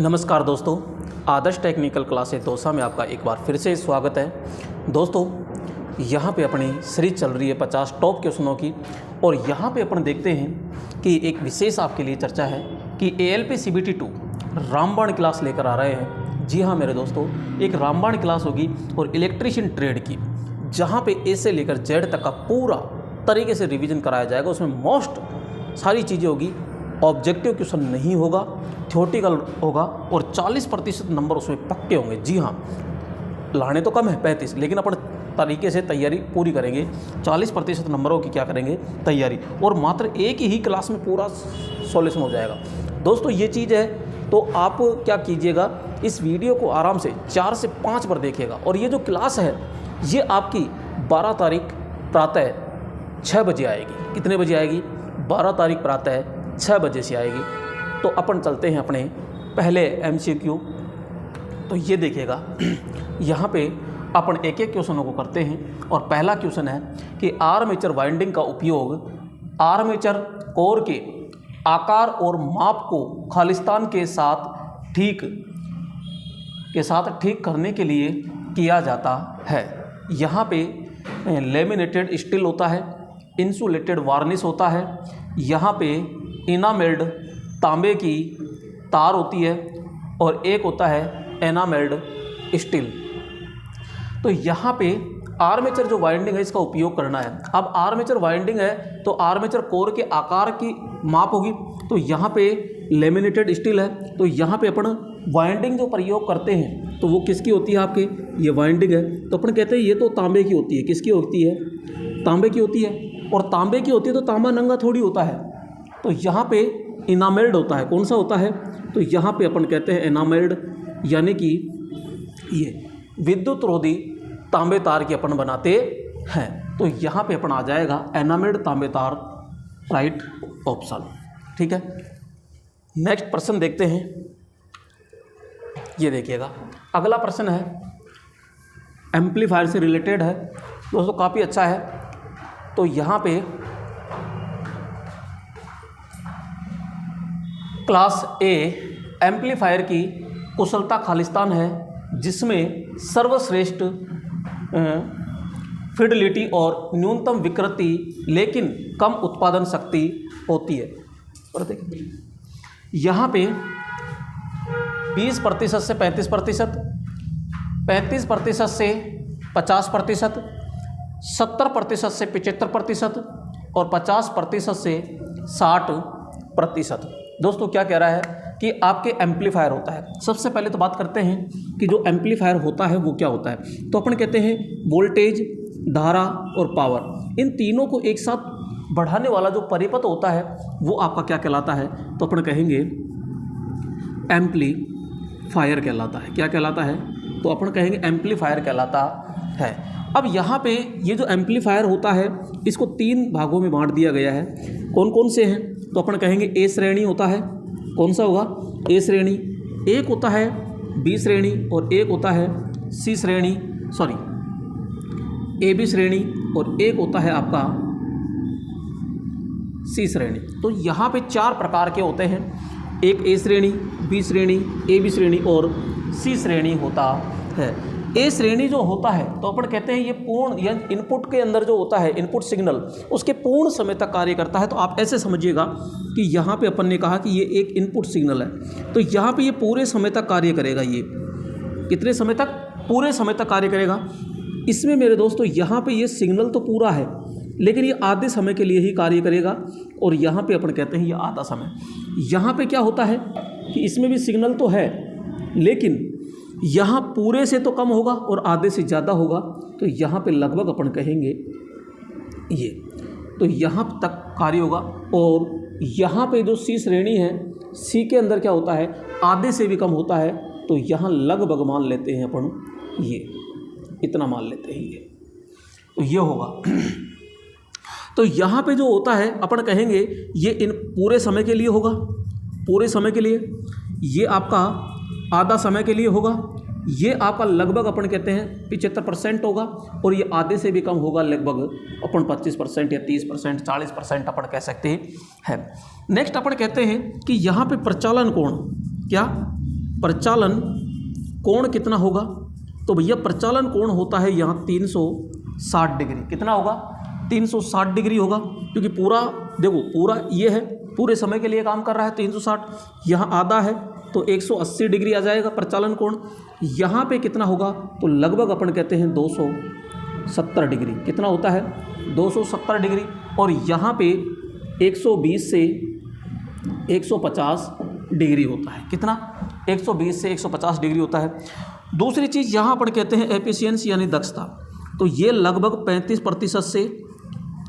नमस्कार दोस्तों, आदर्श technical classes Dausa में आपका एक बार फिर से स्वागत है। दोस्तों यहाँ पे अपनी सीरीज चल रही है 50 टॉप क्वेश्चनों की, और यहाँ पे अपन देखते हैं कि एक विशेष आपके लिए चर्चा है कि ALP CBT 2 रामबाण क्लास लेकर आ रहे हैं। जी हाँ मेरे दोस्तों, एक रामबाण क्लास होगी और इलेक्ट्रीशियन ट्रेड की, जहाँ पे A से लेकर Z तक का पूरा तरीके से रिवीजन कराया जाएगा। उसमें मोस्ट सारी चीज़ें होगी, ऑब्जेक्टिव क्वेश्चन नहीं होगा, थ्योरेटिकल होगा और 40% नंबर उसमें पक्के होंगे। जी हाँ, लाने तो कम है 35, लेकिन अपन तरीके से तैयारी पूरी करेंगे। 40% नंबरों की क्या करेंगे तैयारी, और मात्र एक ही क्लास में पूरा सॉल्यूशन हो जाएगा। दोस्तों ये चीज़ है, तो आप क्या कीजिएगा, इस वीडियो को आराम से 4 से 5 बार देखिएगा। और ये जो क्लास है ये आपकी 12 तारीख प्रातः 6 बजे आएगी। कितने बजे आएगी? 12 तारीख प्रातः 6 बजे से आएगी। तो अपन चलते हैं अपने पहले MCQ। तो ये देखिएगा, यहाँ पे अपन एक एक क्वेश्चनों को करते हैं। और पहला क्वेश्चन है कि आर्मेचर वाइंडिंग का उपयोग आर्मेचर कोर के आकार और माप को खालिस्तान के साथ ठीक करने के लिए किया जाता है। यहाँ पे लेमिनेटेड स्टील होता है, इंसुलेटेड वार्निश होता है, यहाँ पे इनामेल्ड तांबे की तार होती है, और एक होता है एनामेल्ड स्टील। तो यहाँ पे आर्मेचर जो वाइंडिंग है इसका उपयोग करना है। अब आर्मेचर वाइंडिंग है तो आर्मेचर कोर के आकार की माप होगी। तो यहाँ पे लेमिनेटेड स्टील है, तो यहाँ पे अपन वाइंडिंग जो प्रयोग करते हैं तो वो किसकी होती है? आपके ये वाइंडिंग है, तो अपन कहते हैं ये तो तांबे की होती है। किसकी होती है? तांबे की होती है। और तांबे की होती है तो तांबा नंगा थोड़ी होता है। तो यहाँ पे इनामेल्ड होता है। कौन सा होता है? तो यहाँ पे अपन कहते हैं एनामेल्ड, यानी कि ये विद्युत रोधी तांबे तार की अपन बनाते हैं। तो यहाँ पे अपन आ जाएगा एनामेल्ड तांबे तार, राइट ऑप्शन। ठीक है, नेक्स्ट प्रश्न देखते हैं। ये देखिएगा, अगला प्रश्न है एम्पलीफायर से रिलेटेड है दोस्तों, काफ़ी अच्छा है। तो यहाँ पे क्लास A एम्पलीफायर की कुशलता खालिस्तान है, जिसमें सर्वश्रेष्ठ फिडलिटी और न्यूनतम विकृति लेकिन कम उत्पादन शक्ति होती है। और देखिए यहाँ पे 20% से 35%, 35% से 50%, 70% से 75% और 50% से 60%। दोस्तों क्या कह रहा है कि आपके एम्पलीफायर होता है। सबसे पहले तो बात करते हैं कि जो एम्पलीफायर होता है वो क्या होता है। तो अपन कहते हैं वोल्टेज, धारा और पावर, इन तीनों को एक साथ बढ़ाने वाला जो परिपथ होता है वो आपका क्या कहलाता है? तो अपन कहेंगे एम्पलीफायर कहलाता है। क्या कहलाता है? तो अपन कहेंगे एम्पलीफायर कहलाता है। अब यहाँ पे ये जो एम्पलीफायर होता है इसको 3 भागों में बांट दिया गया है। कौन कौन से हैं? तो अपन कहेंगे A श्रेणी होता है। कौन सा होगा? A श्रेणी। एक होता है B श्रेणी और एक होता है C श्रेणी, सॉरी AB श्रेणी, और एक होता है आपका C श्रेणी। तो यहाँ पे 4 प्रकार के होते हैं। एक A श्रेणी, B श्रेणी, AB श्रेणी और C श्रेणी होता है। A श्रेणी जो होता है तो अपन कहते हैं ये पूर्ण, या इनपुट के अंदर जो होता है इनपुट सिग्नल उसके पूर्ण समय तक कार्य करता है। तो आप ऐसे समझिएगा कि यहाँ पे अपन ने कहा कि ये एक इनपुट सिग्नल है, तो यहाँ पे ये पूरे समय तक कार्य करेगा। ये कितने समय तक? पूरे समय तक कार्य करेगा। इसमें मेरे दोस्तों यहाँ पे ये सिग्नल तो पूरा है, लेकिन ये आधे समय के लिए ही कार्य करेगा। और यहाँ पे अपन कहते हैं ये आधा समय। यहाँ पे क्या होता है कि इसमें भी सिग्नल तो है, लेकिन यहाँ पूरे से तो कम होगा और आधे से ज़्यादा होगा। तो यहाँ पे लगभग अपन कहेंगे ये, तो यहाँ तक कार्य होगा। और यहाँ पे जो C श्रेणी है, C के अंदर क्या होता है? आधे से भी कम होता है। तो यहाँ लगभग मान लेते हैं अपन, ये इतना मान लेते हैं ये, तो ये होगा। तो यहाँ पे जो होता है अपन कहेंगे ये इन पूरे समय के लिए होगा, पूरे समय के लिए। ये आपका आधा समय के लिए होगा। ये आपका लगभग अपन कहते हैं 75% होगा, और ये आधे से भी कम होगा, लगभग अपन 25% या 30%, 40% अपन कह सकते हैं। नेक्स्ट अपन कहते हैं कि यहाँ पे प्रचालन कोण, क्या प्रचालन कोण कितना होगा? तो भैया प्रचालन कोण होता है यहाँ 360 डिग्री। कितना होगा? 360 डिग्री होगा, क्योंकि पूरा देखो पूरा ये है, पूरे समय के लिए काम कर रहा है 360, यहाँ आधा है तो 180 डिग्री आ जाएगा प्रचालन कोण। यहाँ पे कितना होगा? तो लगभग अपन कहते हैं 270 डिग्री। कितना होता है? 270 डिग्री। और यहाँ पे 120 से 150 डिग्री होता है। कितना? 120 से 150 डिग्री होता है। दूसरी चीज़ यहाँ पर कहते हैं एफिशिएंसी यानी दक्षता, तो ये लगभग 35% से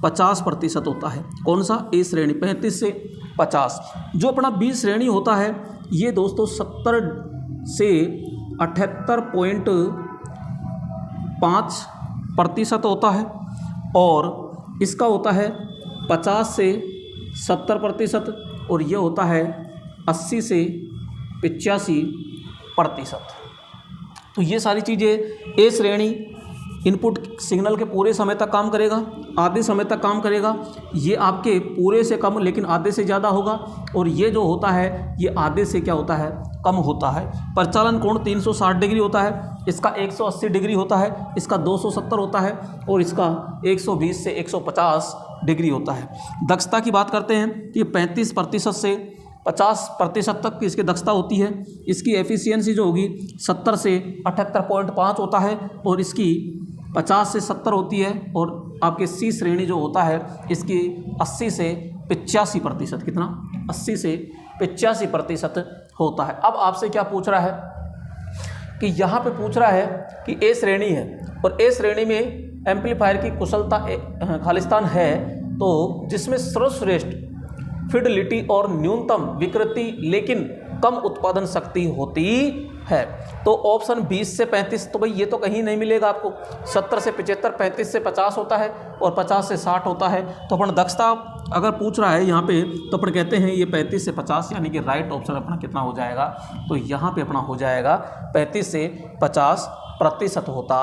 50% होता है। कौन सा? ए श्रेणी 35 से 50। जो अपना बी श्रेणी होता है ये दोस्तों 70 से 78.5% होता है, और इसका होता है 50 से 70%, और ये होता है 80 से 85%। तो ये सारी चीज़ें ए श्रेणी इनपुट सिग्नल के पूरे समय तक काम करेगा, आधे समय तक काम करेगा। ये आपके पूरे से कम लेकिन आधे से ज़्यादा होगा, और ये जो होता है ये आधे से क्या होता है? कम होता है। प्रचालन कोण 360 डिग्री होता है, इसका 180 डिग्री होता है, इसका 270 होता है, और इसका 120 से 150 डिग्री होता है। दक्षता की बात करते हैं तो ये 35% से 50% तक की इसकी दक्षता होती है। इसकी एफिशिएंसी जो होगी 70 से 78.5 होता है, और इसकी 50 से 70 होती है, और आपके सी श्रेणी जो होता है इसकी 80 से 85%। कितना? 80 से 85% होता है। अब आपसे क्या पूछ रहा है कि यहाँ पे पूछ रहा है कि ए श्रेणी है, और ए श्रेणी में एम्पलीफायर की कुशलता खालिस्तान है, तो जिसमें सर्वश्रेष्ठ फिडलिटी और न्यूनतम विकृति लेकिन कम उत्पादन शक्ति होती है। तो ऑप्शन 20 से 35, तो भाई ये तो कहीं नहीं मिलेगा आपको। 70 से 75, 35 से 50 होता है, और 50 से 60 होता है। तो अपन दक्षता अगर पूछ रहा है यहाँ पे, तो अपन कहते हैं ये 35 से 50, यानी कि राइट ऑप्शन अपना कितना हो जाएगा? तो यहाँ पे अपना हो जाएगा 35 से 50% होता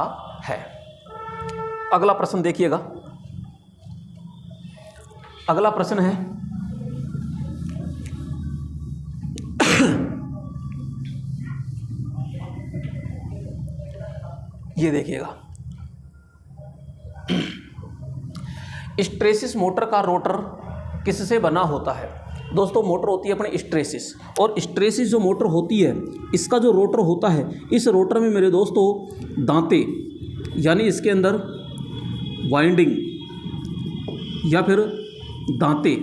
है। अगला प्रश्न देखिएगा। अगला प्रश्न है ये देखिएगा, स्ट्रेसिस मोटर का रोटर किससे बना होता है? दोस्तों मोटर होती है अपने स्ट्रेसिस, और स्ट्रेसिस जो मोटर होती है इसका जो रोटर होता है, इस रोटर में मेरे दोस्तों दांते यानी इसके अंदर वाइंडिंग या फिर दांते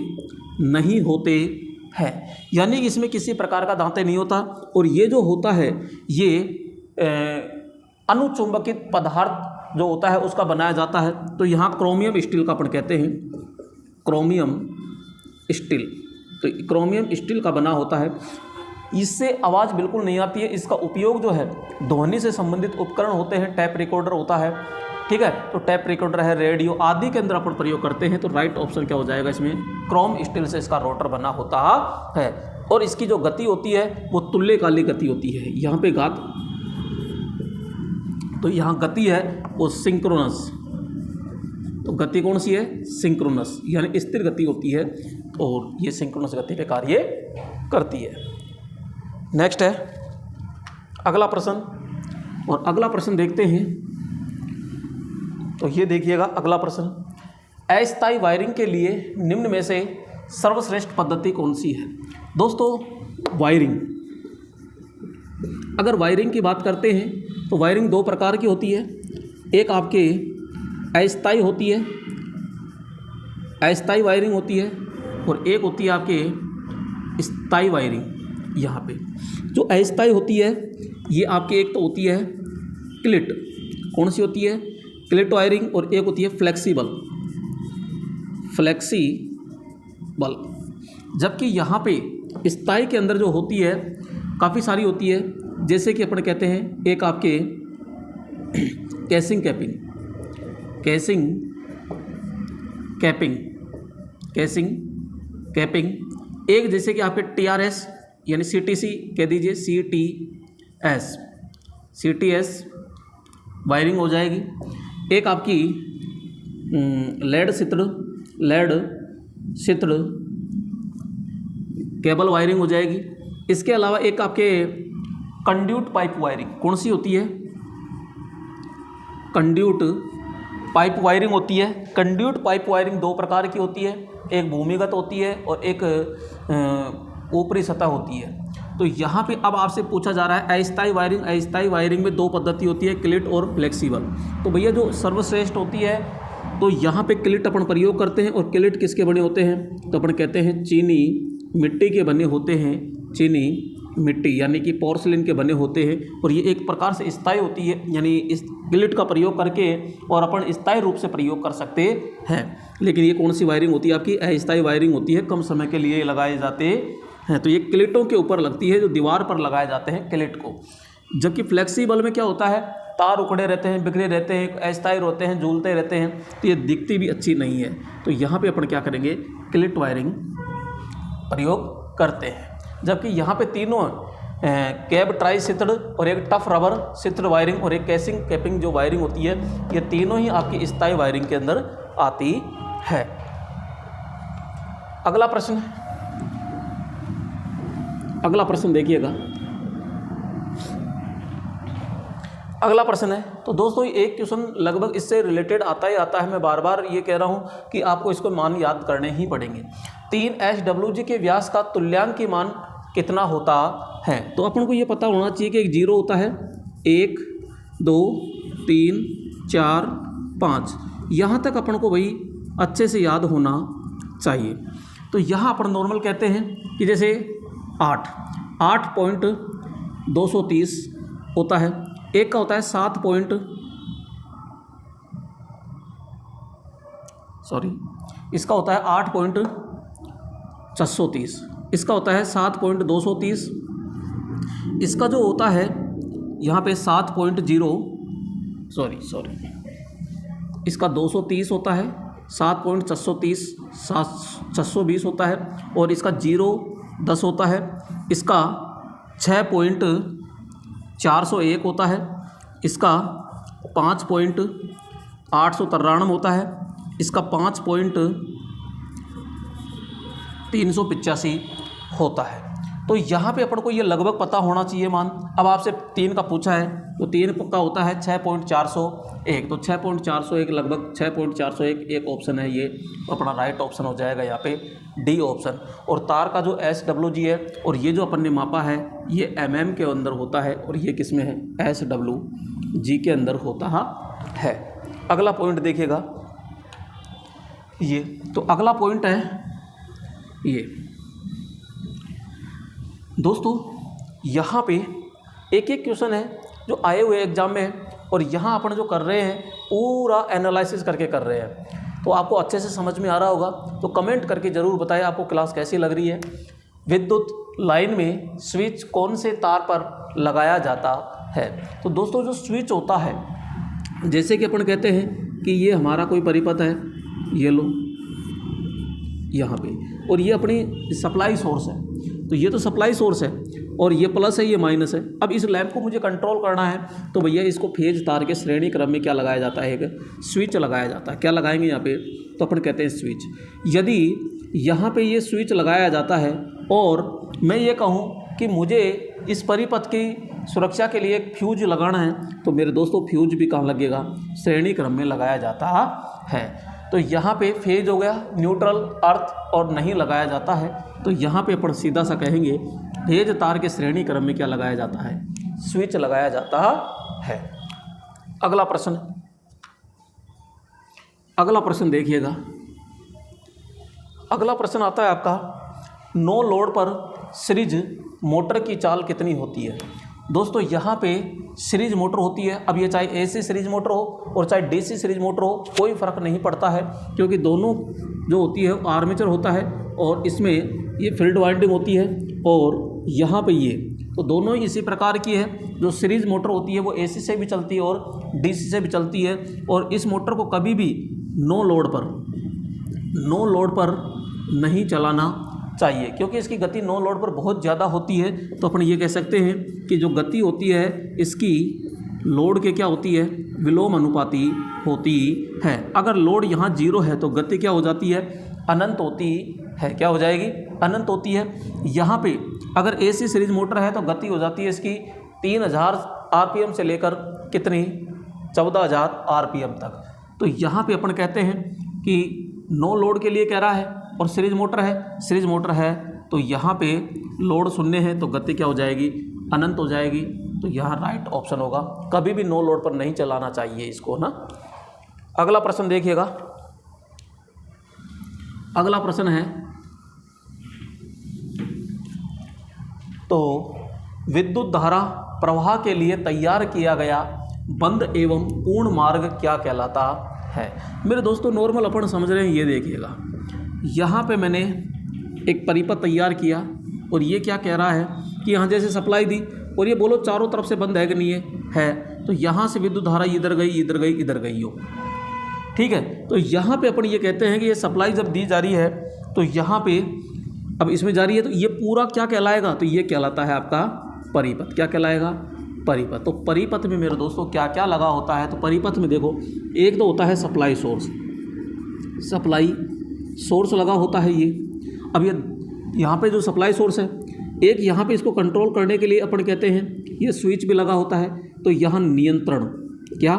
नहीं होते हैं, यानी कि इसमें किसी प्रकार का दांते नहीं होता। और ये जो होता है ये अनुचुंबकित पदार्थ जो होता है उसका बनाया जाता है। तो यहाँ क्रोमियम स्टील का अपन कहते हैं, क्रोमियम स्टील, तो क्रोमियम स्टील का बना होता है। इससे आवाज़ बिल्कुल नहीं आती है। इसका उपयोग जो है ध्वनि से संबंधित उपकरण होते हैं, टैप रिकॉर्डर होता है, ठीक है, तो टैप रिकॉर्डर है, रेडियो आदि के अंदर अपन प्रयोग करते हैं। तो राइट ऑप्शन क्या हो जाएगा इसमें? क्रोम स्टील से इसका रोटर बना होता है, और इसकी जो गति होती है वो तुल्यकाली गति होती है। यहाँ पे तो यहाँ गति है वो सिंक्रोनस, तो गति कौन सी है? सिंक्रोनस, यानी स्थिर गति होती है, और ये सिंक्रोनस गति पे कार्य करती है। नेक्स्ट है अगला प्रश्न, और अगला प्रश्न देखते हैं। तो ये देखिएगा अगला प्रश्न, अस्थायी वायरिंग के लिए निम्न में से सर्वश्रेष्ठ पद्धति कौन सी है? दोस्तों वायरिंग, अगर वायरिंग की बात करते हैं तो वायरिंग दो प्रकार की होती है। एक आपके अस्थायी होती है, अस्थायी वायरिंग होती है, और एक होती है आपके स्थायी वायरिंग। यहाँ पे जो अस्थायी होती है ये आपके एक तो होती है क्लिट, कौन सी होती है? क्लिट वायरिंग, और एक होती है फ्लेक्सिबल, जबकि यहाँ पे स्थायी के अंदर जो होती है काफ़ी सारी होती है, जैसे कि अपन कहते हैं एक आपके कैसिंग कैपिंग, एक जैसे कि आपके TRS यानी CTC कह दीजिए, CTS वायरिंग हो जाएगी। एक आपकी लेड सित्र केबल वायरिंग हो जाएगी। इसके अलावा एक आपके कंड्यूट पाइप वायरिंग कौन सी होती है? कंड्यूट पाइप वायरिंग होती है। कंड्यूट पाइप वायरिंग दो प्रकार की होती है, एक भूमिगत होती है और एक ऊपरी सतह होती है। तो यहाँ पे अब आपसे पूछा जा रहा है अस्थायी वायरिंग। अस्थायी वायरिंग में दो पद्धति होती है, क्लिट और फ्लेक्सिबल। तो भैया जो सर्वश्रेष्ठ होती है तो यहाँ पे क्लिट अपन प्रयोग करते हैं। और क्लिट किसके बने होते हैं? तो अपन कहते हैं चीनी मिट्टी के बने होते हैं, चीनी मिट्टी यानी कि पोर्सिलेन के बने होते हैं। और ये एक प्रकार से स्थायी होती है, यानी इस क्लिट का प्रयोग करके और अपन स्थायी रूप से प्रयोग कर सकते हैं। लेकिन ये कौन सी वायरिंग होती है? आपकी अस्थायी वायरिंग होती है, कम समय के लिए लगाए जाते हैं। तो ये क्लिटों के ऊपर लगती है, जो दीवार पर लगाए जाते हैं क्लिट को। जबकि फ्लेक्सिबल में क्या होता है, तार उखड़े रहते हैं, बिखरे रहते हैं, अस्थायी रहते हैं, झूलते रहते हैं, तो ये दिखती भी अच्छी नहीं है। तो यहाँ पे अपन क्या करेंगे, क्लिट वायरिंग प्रयोग करते हैं। जबकि यहाँ पे तीनों कैब ट्राई सिथड़ और एक टफ रबर सिथड़ वायरिंग और एक कैसिंग कैपिंग जो वायरिंग होती है, ये तीनों ही आपकी स्थायी वायरिंग के अंदर आती है। अगला प्रश्न, अगला प्रश्न देखिएगा। अगला प्रश्न है, तो दोस्तों एक क्वेश्चन लगभग इससे रिलेटेड आता ही आता है। मैं बार बार ये कह रहा हूँ कि आपको इसको मान याद करने ही पड़ेंगे। 3 HWG के व्यास का तुल्यांकी मान कितना होता है? तो अपन को ये पता होना चाहिए कि एक जीरो होता है, 1 2 3 4 5, यहाँ तक अपन को भाई अच्छे से याद होना चाहिए। तो यहाँ अपन नॉर्मल कहते हैं कि जैसे 8.230 होता है, एक का होता है 7 इसका होता है 8.430, इसका होता है 7.230, इसका जो होता है यहाँ पे 7.0 इसका 230 होता है, 7.430 720 होता है, और इसका 0.10 होता है, इसका 6.401 होता है, इसका 5.893 होता है, इसका 5.385 होता है। तो यहाँ पे अपन को ये लगभग पता होना चाहिए मान। अब आपसे 3 का पूछा है, तो 3 का होता है 6.401, तो 6.401 लगभग 6.401 एक ऑप्शन है, ये अपना राइट ऑप्शन हो जाएगा यहाँ पे, डी ऑप्शन। और तार का जो SWG है और ये जो अपन ने मापा है ये mm के अंदर होता है, और ये किस में है, SWG के अंदर होता है। अगला पॉइंट देखिएगा ये, तो अगला पॉइंट है ये दोस्तों, यहाँ पे एक एक क्वेश्चन है जो आए हुए एग्जाम में है, और यहाँ अपन जो कर रहे हैं पूरा एनालिसिस करके कर रहे हैं। तो आपको अच्छे से समझ में आ रहा होगा, तो कमेंट करके ज़रूर बताएं आपको क्लास कैसी लग रही है। विद्युत लाइन में स्विच कौन से तार पर लगाया जाता है? तो दोस्तों जो स्विच होता है, जैसे कि अपन कहते हैं कि ये हमारा कोई परिपथ है, ये लो यहाँ पे, और ये अपनी सप्लाई सोर्स है, तो ये तो सप्लाई सोर्स है और ये प्लस है, ये माइनस है। अब इस लैंप को मुझे कंट्रोल करना है, तो भैया इसको फेज तार के श्रेणी क्रम में क्या लगाया जाता है, एक स्विच लगाया जाता है। क्या लगाएंगे यहाँ पे, तो अपन कहते हैं स्विच। यदि यहाँ पे ये स्विच लगाया जाता है और मैं ये कहूँ कि मुझे इस परिपथ की सुरक्षा के लिए एक फ्यूज लगाना है, तो मेरे दोस्तों फ्यूज भी कहाँ लगेगा, श्रेणी क्रम में लगाया जाता है। तो यहाँ पे फेज हो गया, न्यूट्रल, अर्थ और नहीं लगाया जाता है। तो यहाँ पे अपन सीधा सा कहेंगे फेज तार के श्रेणी क्रम में क्या लगाया जाता है, स्विच लगाया जाता है। अगला प्रश्न, अगला प्रश्न देखिएगा। अगला प्रश्न आता है आपका, नो लोड पर सीरीज मोटर की चाल कितनी होती है? दोस्तों यहाँ पे सीरीज मोटर होती है। अब ये चाहे AC सीरीज मोटर हो और चाहे DC सीरीज मोटर हो, कोई फ़र्क नहीं पड़ता है, क्योंकि दोनों जो होती है आर्मेचर होता है और इसमें ये फील्ड वाइंडिंग होती है, और यहाँ पे ये, तो दोनों ही इसी प्रकार की है। जो सीरीज मोटर होती है वो AC से भी चलती है और DC से भी चलती है, और इस मोटर को कभी भी नो लोड पर नहीं चलाना चाहिए, क्योंकि इसकी गति नो लोड पर बहुत ज़्यादा होती है। तो अपन ये कह सकते हैं कि जो गति होती है इसकी लोड के क्या होती है, विलोम अनुपाती होती है। अगर लोड यहाँ 0 है तो गति क्या हो जाती है, अनंत होती है। क्या हो जाएगी, अनंत होती है। यहाँ पे अगर AC सीरीज मोटर है तो गति हो जाती है इसकी 3000 आरपीएम से लेकर कितनी 14,000 आरपीएम तक। तो यहाँ पे अपन कहते हैं कि नो लोड के लिए कह रहा है और सीरीज मोटर है, सीरीज मोटर है तो यहाँ पे लोड शून्य है तो गति क्या हो जाएगी, अनंत हो जाएगी। तो यहाँ राइट ऑप्शन होगा, कभी भी नो लोड पर नहीं चलाना चाहिए इसको ना। अगला प्रश्न देखिएगा, अगला प्रश्न है तो विद्युत धारा प्रवाह के लिए तैयार किया गया बंद एवं पूर्ण मार्ग क्या कहलाता है। मेरे दोस्तों नॉर्मल अपन समझ रहे हैं, ये देखिएगा यहाँ पे मैंने एक परिपथ तैयार किया और ये क्या कह रहा है कि यहाँ जैसे सप्लाई दी और ये बोलो चारों तरफ से बंद है कि नहीं है तो यहाँ से विद्युत धारा इधर गई इधर गई इधर गई हो, ठीक है। तो यहाँ पे अपन ये कहते हैं कि ये सप्लाई जब दी जा रही है तो यहाँ पे अब इसमें जा रही है तो ये पूरा क्या कहलाएगा, तो ये कहलाता है आपका परिपथ। क्या कहलाएगा, परिपथ। तो परिपथ में मेरे दोस्तों क्या क्या लगा होता है, तो परिपथ में देखो एक तो होता है सप्लाई सोर्स, सप्लाई सोर्स लगा होता है ये। अब ये यहाँ पे जो सप्लाई सोर्स है, एक यहाँ पे इसको कंट्रोल करने के लिए अपन कहते हैं ये स्विच भी लगा होता है। तो यहाँ नियंत्रण, क्या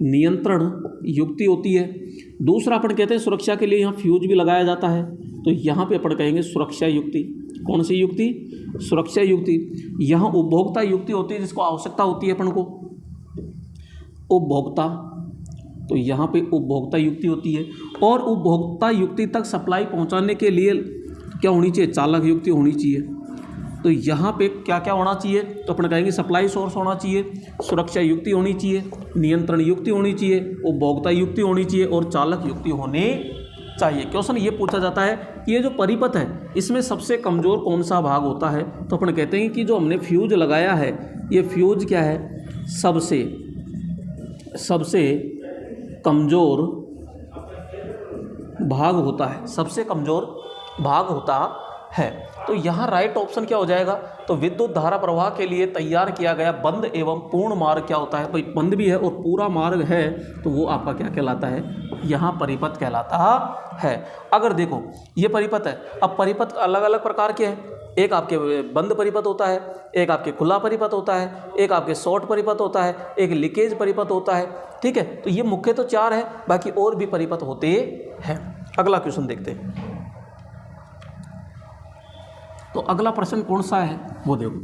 नियंत्रण युक्ति होती है। दूसरा अपन कहते हैं सुरक्षा के लिए यहाँ फ्यूज भी लगाया जाता है, तो यहाँ पे अपन कहेंगे सुरक्षा युक्ति। कौन सी युक्ति, सुरक्षा युक्ति। यहाँ उपभोक्ता युक्ति होती है जिसको आवश्यकता होती है अपन को, उपभोक्ता, तो यहाँ पे उपभोक्ता युक्ति होती है। और उपभोक्ता युक्ति तक सप्लाई पहुँचाने के लिए क्या होनी चाहिए, चालक युक्ति होनी चाहिए। तो यहाँ पे क्या क्या होना चाहिए, तो अपन कहेंगे सप्लाई सोर्स होना चाहिए, सुरक्षा युक्ति होनी चाहिए, नियंत्रण युक्ति होनी चाहिए, उपभोक्ता युक्ति होनी चाहिए और चालक युक्ति होनी चाहिए। क्वेश्चन ये पूछा जाता है कि ये जो परिपथ है इसमें सबसे कमज़ोर कौन सा भाग होता है, तो अपन कहते हैं कि जो हमने फ्यूज लगाया है ये फ्यूज क्या है, सबसे कमज़ोर भाग होता है, सबसे कमज़ोर भाग होता है। तो यहाँ राइट ऑप्शन क्या हो जाएगा, तो विद्युत धारा प्रवाह के लिए तैयार किया गया बंद एवं पूर्ण मार्ग क्या होता है, भाई बंद भी है और पूरा मार्ग है तो वो आपका क्या कहलाता है, यहाँ परिपथ कहलाता है। अगर देखो ये परिपथ है, अब परिपथ अलग अलग प्रकार के हैं, एक आपके बंद परिपथ होता है, एक आपके खुला परिपथ होता है, एक आपके शॉर्ट परिपथ होता है, एक लीकेज परिपथ होता है, ठीक है। तो ये मुख्य तो 4 है, बाकी और भी परिपथ होते हैं। अगला क्वेश्चन देखते हैं। तो अगला प्रश्न कौन सा है वो देखो।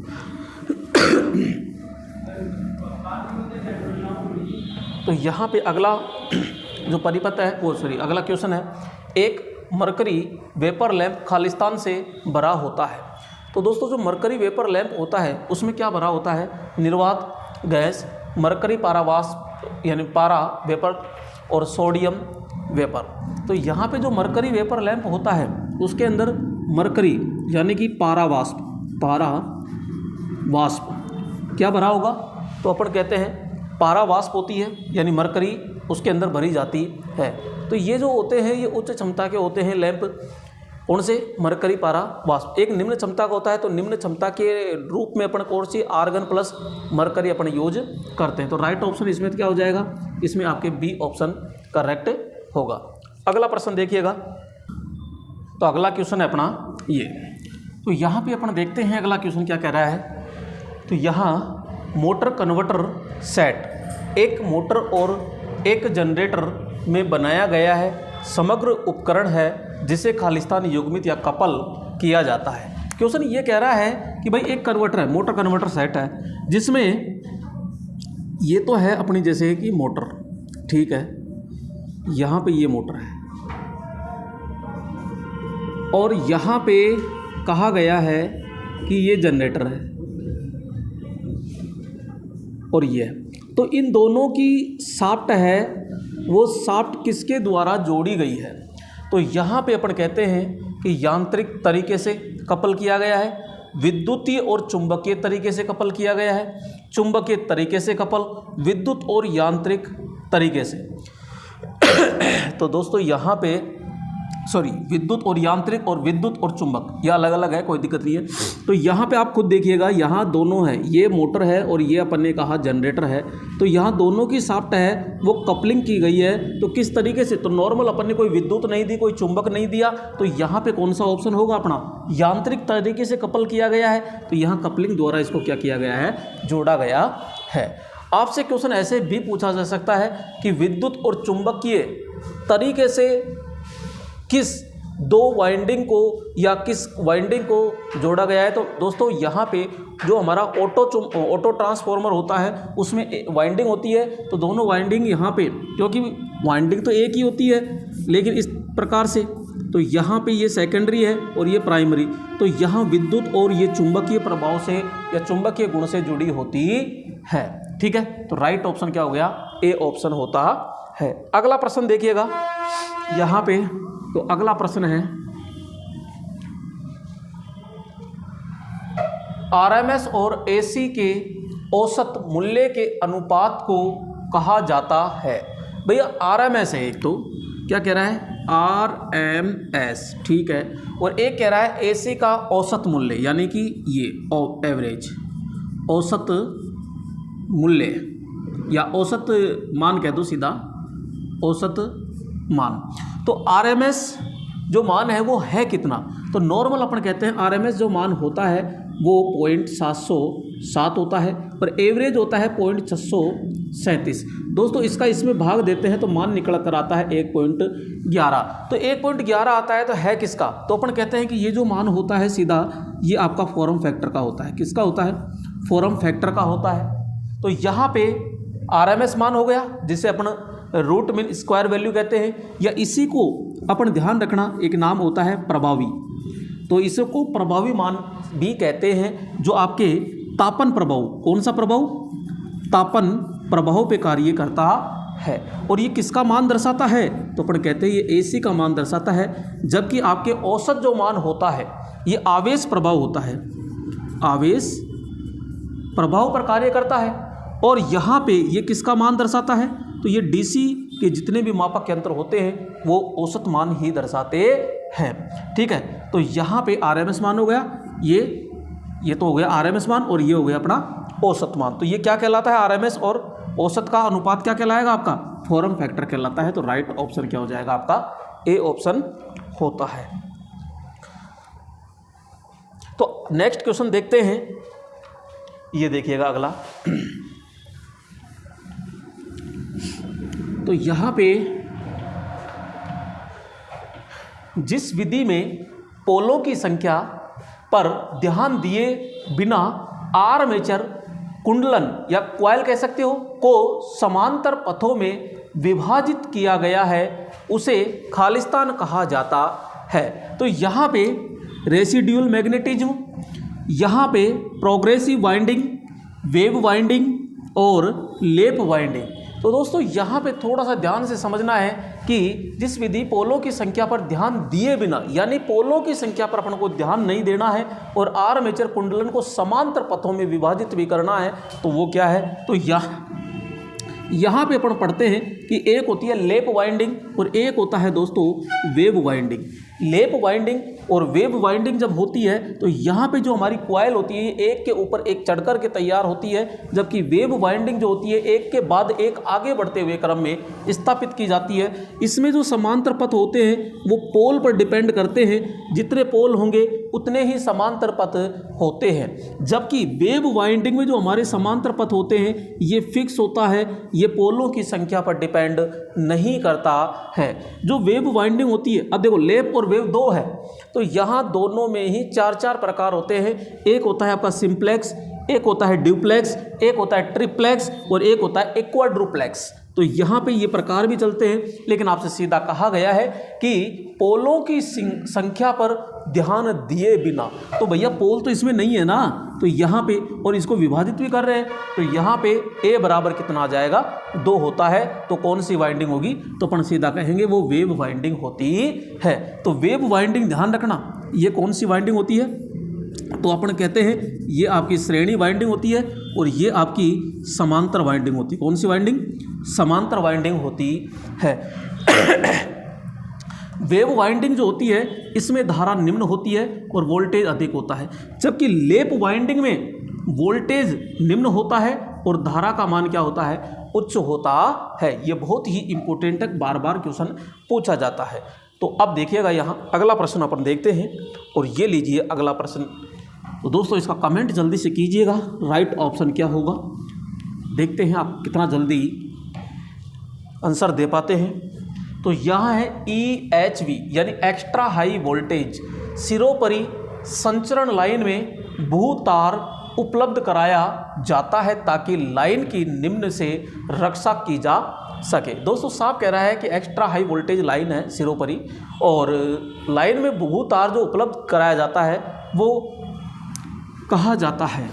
तो यहाँ पे अगला जो परिपथ है वो अगला क्वेश्चन है, एक मरकरी वेपर लैंप खालिस्तान से भरा होता है। तो दोस्तों जो मरकरी वेपर लैंप होता है उसमें क्या भरा होता है, निर्वात गैस, मरकरी पारावाष्प यानी पारा वेपर और सोडियम वेपर। तो यहाँ पे जो मरकरी वेपर लैंप होता है उसके अंदर मरकरी यानी कि पारावाष्प क्या भरा होगा, तो अपन कहते हैं पारावाष्प होती है यानी मरकरी उसके अंदर भरी जाती है। तो ये जो होते हैं ये उच्च क्षमता के होते हैं लैंप, कौन से, मरकरी पारावाष्प। एक निम्न क्षमता का होता है, तो निम्न क्षमता के रूप में अपन कौन सी, आर्गन प्लस मरकरी अपन यूज करते हैं। तो राइट ऑप्शन इसमें क्या हो जाएगा, इसमें आपके बी ऑप्शन करेक्ट होगा। अगला प्रश्न देखिएगा, तो अगला क्वेश्चन है अपना ये। तो यहाँ पे अपन देखते हैं अगला क्वेश्चन क्या कह रहा है। तो यहाँ मोटर कन्वर्टर सेट एक मोटर और एक जनरेटर में बनाया गया है, समग्र उपकरण है जिसे खालिस्तान युग्मित या कपल किया जाता है। क्वेश्चन ये कह रहा है कि भाई एक कन्वर्टर है, मोटर कन्वर्टर सेट है, जिसमें ये तो है अपनी जैसे कि मोटर, ठीक है, यहाँ पे ये मोटर है और यहाँ पे कहा गया है कि ये जनरेटर है और ये है। तो इन दोनों की शाफ्ट है वो शाफ्ट किसके द्वारा जोड़ी गई है, तो यहाँ पे अपन कहते हैं कि यांत्रिक तरीके से कपल किया गया है, विद्युतीय और चुंबकीय तरीके से कपल किया गया है, चुंबकीय तरीके से कपल, विद्युत और यांत्रिक तरीके से। तो दोस्तों यहाँ पे सॉरी विद्युत और यांत्रिक और विद्युत और चुंबक, ये अलग अलग है, कोई दिक्कत नहीं है। तो यहाँ पे आप खुद देखिएगा, यहाँ दोनों है, ये मोटर है और ये अपन ने कहा जनरेटर है। तो यहाँ दोनों की शाफ्ट है वो कपलिंग की गई है। तो किस तरीके से, तो नॉर्मल अपन ने कोई विद्युत नहीं दी, कोई चुंबक नहीं दिया, तो यहाँ पे कौन सा ऑप्शन होगा अपना, यांत्रिक तरीके से कपल किया गया है। तो यहाँ कपलिंग द्वारा इसको क्या किया गया है, जोड़ा गया है। आपसे क्वेश्चन ऐसे भी पूछा जा सकता है कि विद्युत और चुंबकीय तरीके से किस दो वाइंडिंग को या किस वाइंडिंग को जोड़ा गया है। तो दोस्तों यहाँ पे जो हमारा ऑटो ट्रांसफॉर्मर होता है उसमें वाइंडिंग होती है। तो दोनों वाइंडिंग यहाँ पे, क्योंकि वाइंडिंग तो एक ही होती है लेकिन इस प्रकार से, तो यहाँ पे ये सेकेंडरी है और ये प्राइमरी। तो यहाँ विद्युत और ये चुंबकीय प्रभाव से या चुंबकीय गुण से जुड़ी होती है। ठीक है, तो राइट ऑप्शन क्या हो गया, ए ऑप्शन होता है। अगला प्रश्न देखिएगा यहाँ पे। तो अगला प्रश्न है आरएमएस और एसी के औसत मूल्य के अनुपात को कहा जाता है। भैया आरएमएस है एक, तो क्या कह रहा है, आरएमएस, ठीक है, और एक कह रहा है एसी का औसत मूल्य, यानी कि ये एवरेज, औसत मूल्य या औसत मान कह दो सीधा, औसत मान। तो आरएमएस जो मान है वो है कितना, तो नॉर्मल अपन कहते हैं आरएमएस जो मान होता है वो 0.707 होता है और एवरेज होता है 0.637। दोस्तों इसका इसमें भाग देते हैं तो मान निकल कर आता है 1.11। तो 1.11 आता है तो है किसका, तो अपन कहते हैं कि ये जो मान होता है सीधा ये आपका फॉर्म फैक्टर का होता है। किसका होता है, फॉर्म फैक्टर का होता है। तो यहाँ पे आरएमएस मान हो गया जिसे अपन रूट मीन स्क्वायर वैल्यू कहते हैं, या इसी को अपन ध्यान रखना एक नाम होता है प्रभावी। तो इसको प्रभावी मान भी कहते हैं, जो आपके तापन प्रभाव, कौन सा प्रभाव, तापन प्रभाव पे कार्य करता है। और ये किसका मान दर्शाता है, तो अपन कहते हैं ये एसी का मान दर्शाता है। जबकि आपके औसत जो मान होता है ये आवेश प्रभाव होता है, आवेश प्रभाव पर कार्य करता है। और यहाँ पे ये किसका मान दर्शाता है, तो ये डीसी के जितने भी मापक यंत्र होते हैं वो औसत मान ही दर्शाते हैं। ठीक है, तो यहाँ पे आरएमएस मान हो गया, ये तो हो गया आरएमएस मान और ये हो गया अपना औसत मान। तो ये क्या कहलाता है, आरएमएस और औसत का अनुपात क्या कहलाएगा आपका, फॉर्म फैक्टर कहलाता है। तो राइट ऑप्शन क्या हो जाएगा आपका, ए ऑप्शन होता है। तो नेक्स्ट क्वेश्चन देखते हैं, ये देखिएगा अगला। तो यहाँ पे जिस विधि में पोलों की संख्या पर ध्यान दिए बिना आर्मेचर कुंडलन या क्वाइल कह सकते हो को समांतर पथों में विभाजित किया गया है उसे खालिस्तान कहा जाता है। तो यहाँ पे रेसिड्यूल मैग्नेटिज्म, यहाँ पे प्रोग्रेसिव वाइंडिंग, वेव वाइंडिंग और लेप वाइंडिंग। तो दोस्तों यहाँ पे थोड़ा सा ध्यान से समझना है कि जिस विधि पोलों की संख्या पर ध्यान दिए बिना, यानी पोलों की संख्या पर अपन को ध्यान नहीं देना है और आर्मेचर कुंडलन को समांतर पथों में विभाजित भी करना है, तो वो क्या है, तो यहाँ पे अपन पढ़ते हैं कि एक होती है लेप वाइंडिंग और एक होता है दोस्तों वेव वाइंडिंग। लेप वाइंडिंग और वेव वाइंडिंग जब होती है तो यहाँ पे जो हमारी क्वाइल होती है एक के ऊपर एक चढ़कर के तैयार होती है, जबकि वेव वाइंडिंग जो होती है एक के बाद एक आगे बढ़ते हुए क्रम में स्थापित की जाती है। इसमें जो समांतर पथ होते हैं वो पोल पर डिपेंड करते हैं, जितने पोल होंगे उतने ही समांतर पथ होते हैं। जबकि वेव वाइंडिंग में जो हमारे समांतर पथ होते हैं ये फिक्स होता है, ये पोलों की संख्या पर डिपेंड नहीं करता है। जो वेव वाइंडिंग होती है, अब देखो लेप और वेव दो है, तो यहाँ दोनों में ही चार चार प्रकार होते हैं। एक होता है आपका सिंप्लेक्स, एक होता है ड्यूप्लेक्स, एक होता है ट्रिप्लेक्स और एक होता है क्वाड्रुप्लेक्स। तो यहाँ पे ये प्रकार भी चलते हैं, लेकिन आपसे सीधा कहा गया है कि पोलों की संख्या पर ध्यान दिए बिना। तो भैया पोल तो इसमें नहीं है ना, तो यहाँ पे और इसको विभाजित भी कर रहे हैं, तो यहाँ पे ए बराबर कितना आ जाएगा, 2 होता है। तो कौन सी वाइंडिंग होगी, तो अपन सीधा कहेंगे वो वेव वाइंडिंग होती है। तो वेव वाइंडिंग ध्यान रखना, ये कौन सी वाइंडिंग होती है, तो अपन कहते हैं ये आपकी श्रेणी वाइंडिंग होती है और ये आपकी समांतर वाइंडिंग होती है। कौन सी वाइंडिंग, समांतर वाइंडिंग होती है। वेव वाइंडिंग जो होती है इसमें धारा निम्न होती है और वोल्टेज अधिक होता है, जबकि लेप वाइंडिंग में वोल्टेज निम्न होता है और धारा का मान क्या होता है, उच्च होता है। ये बहुत ही इंपॉर्टेंट है, बार बार क्वेश्चन पूछा जाता है। तो अब देखिएगा यहाँ अगला प्रश्न अपन देखते हैं, और ये लीजिए अगला प्रश्न। तो दोस्तों इसका कमेंट जल्दी से कीजिएगा, राइट ऑप्शन क्या होगा। देखते हैं आप कितना जल्दी आंसर दे पाते हैं। तो यहाँ है EHV यानी एक्स्ट्रा हाई वोल्टेज सिरोपरि संचरण लाइन में भू तार उपलब्ध कराया जाता है ताकि लाइन की निम्न से रक्षा की जा सके। दोस्तों साफ कह रहा है कि एक्स्ट्रा हाई वोल्टेज लाइन है सिरोपरि, और लाइन में भू तार जो उपलब्ध कराया जाता है वो कहा जाता है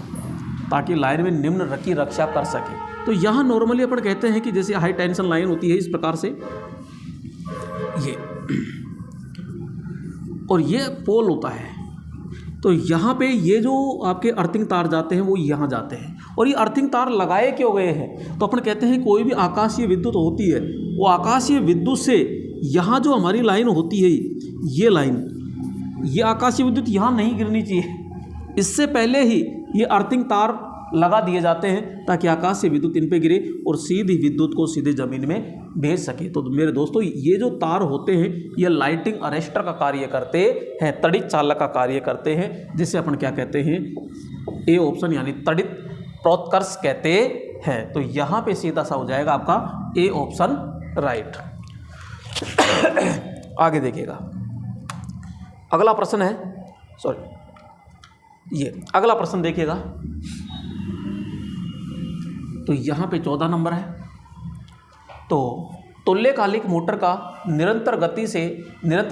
ताकि लाइन में निम्न की रक्षा कर सके। तो यहाँ नॉर्मली अपन कहते हैं कि जैसे हाई टेंशन लाइन होती है इस प्रकार से ये, और ये पोल होता है। तो यहाँ पे ये जो आपके अर्थिंग तार जाते हैं वो यहाँ जाते हैं, और ये अर्थिंग तार लगाए क्यों गए हैं, तो अपन कहते हैं कोई भी आकाशीय विद्युत होती है वो आकाशीय विद्युत से यहाँ जो हमारी लाइन होती है ये लाइन, ये आकाशीय विद्युत यहाँ नहीं गिरनी चाहिए, इससे पहले ही ये अर्थिंग तार लगा दिए जाते हैं ताकि आकाश से विद्युत इन पे गिरे और सीधी विद्युत को सीधे ज़मीन में भेज सके। तो मेरे दोस्तों ये जो तार होते हैं ये लाइटिंग अरेस्टर का कार्य करते हैं, तड़ित चालक का कार्य करते हैं, जिसे अपन क्या कहते हैं, ए ऑप्शन यानी तड़ित प्रोत्कर्ष कहते हैं। तो यहाँ पे सीधा सा हो जाएगा आपका ए ऑप्शन राइट। आगे देखिएगा अगला प्रश्न है, ये अगला प्रश्न देखिएगा। तो यहाँ पे 14 नंबर है। तो तुल्यकालिक मोटर का निरंतर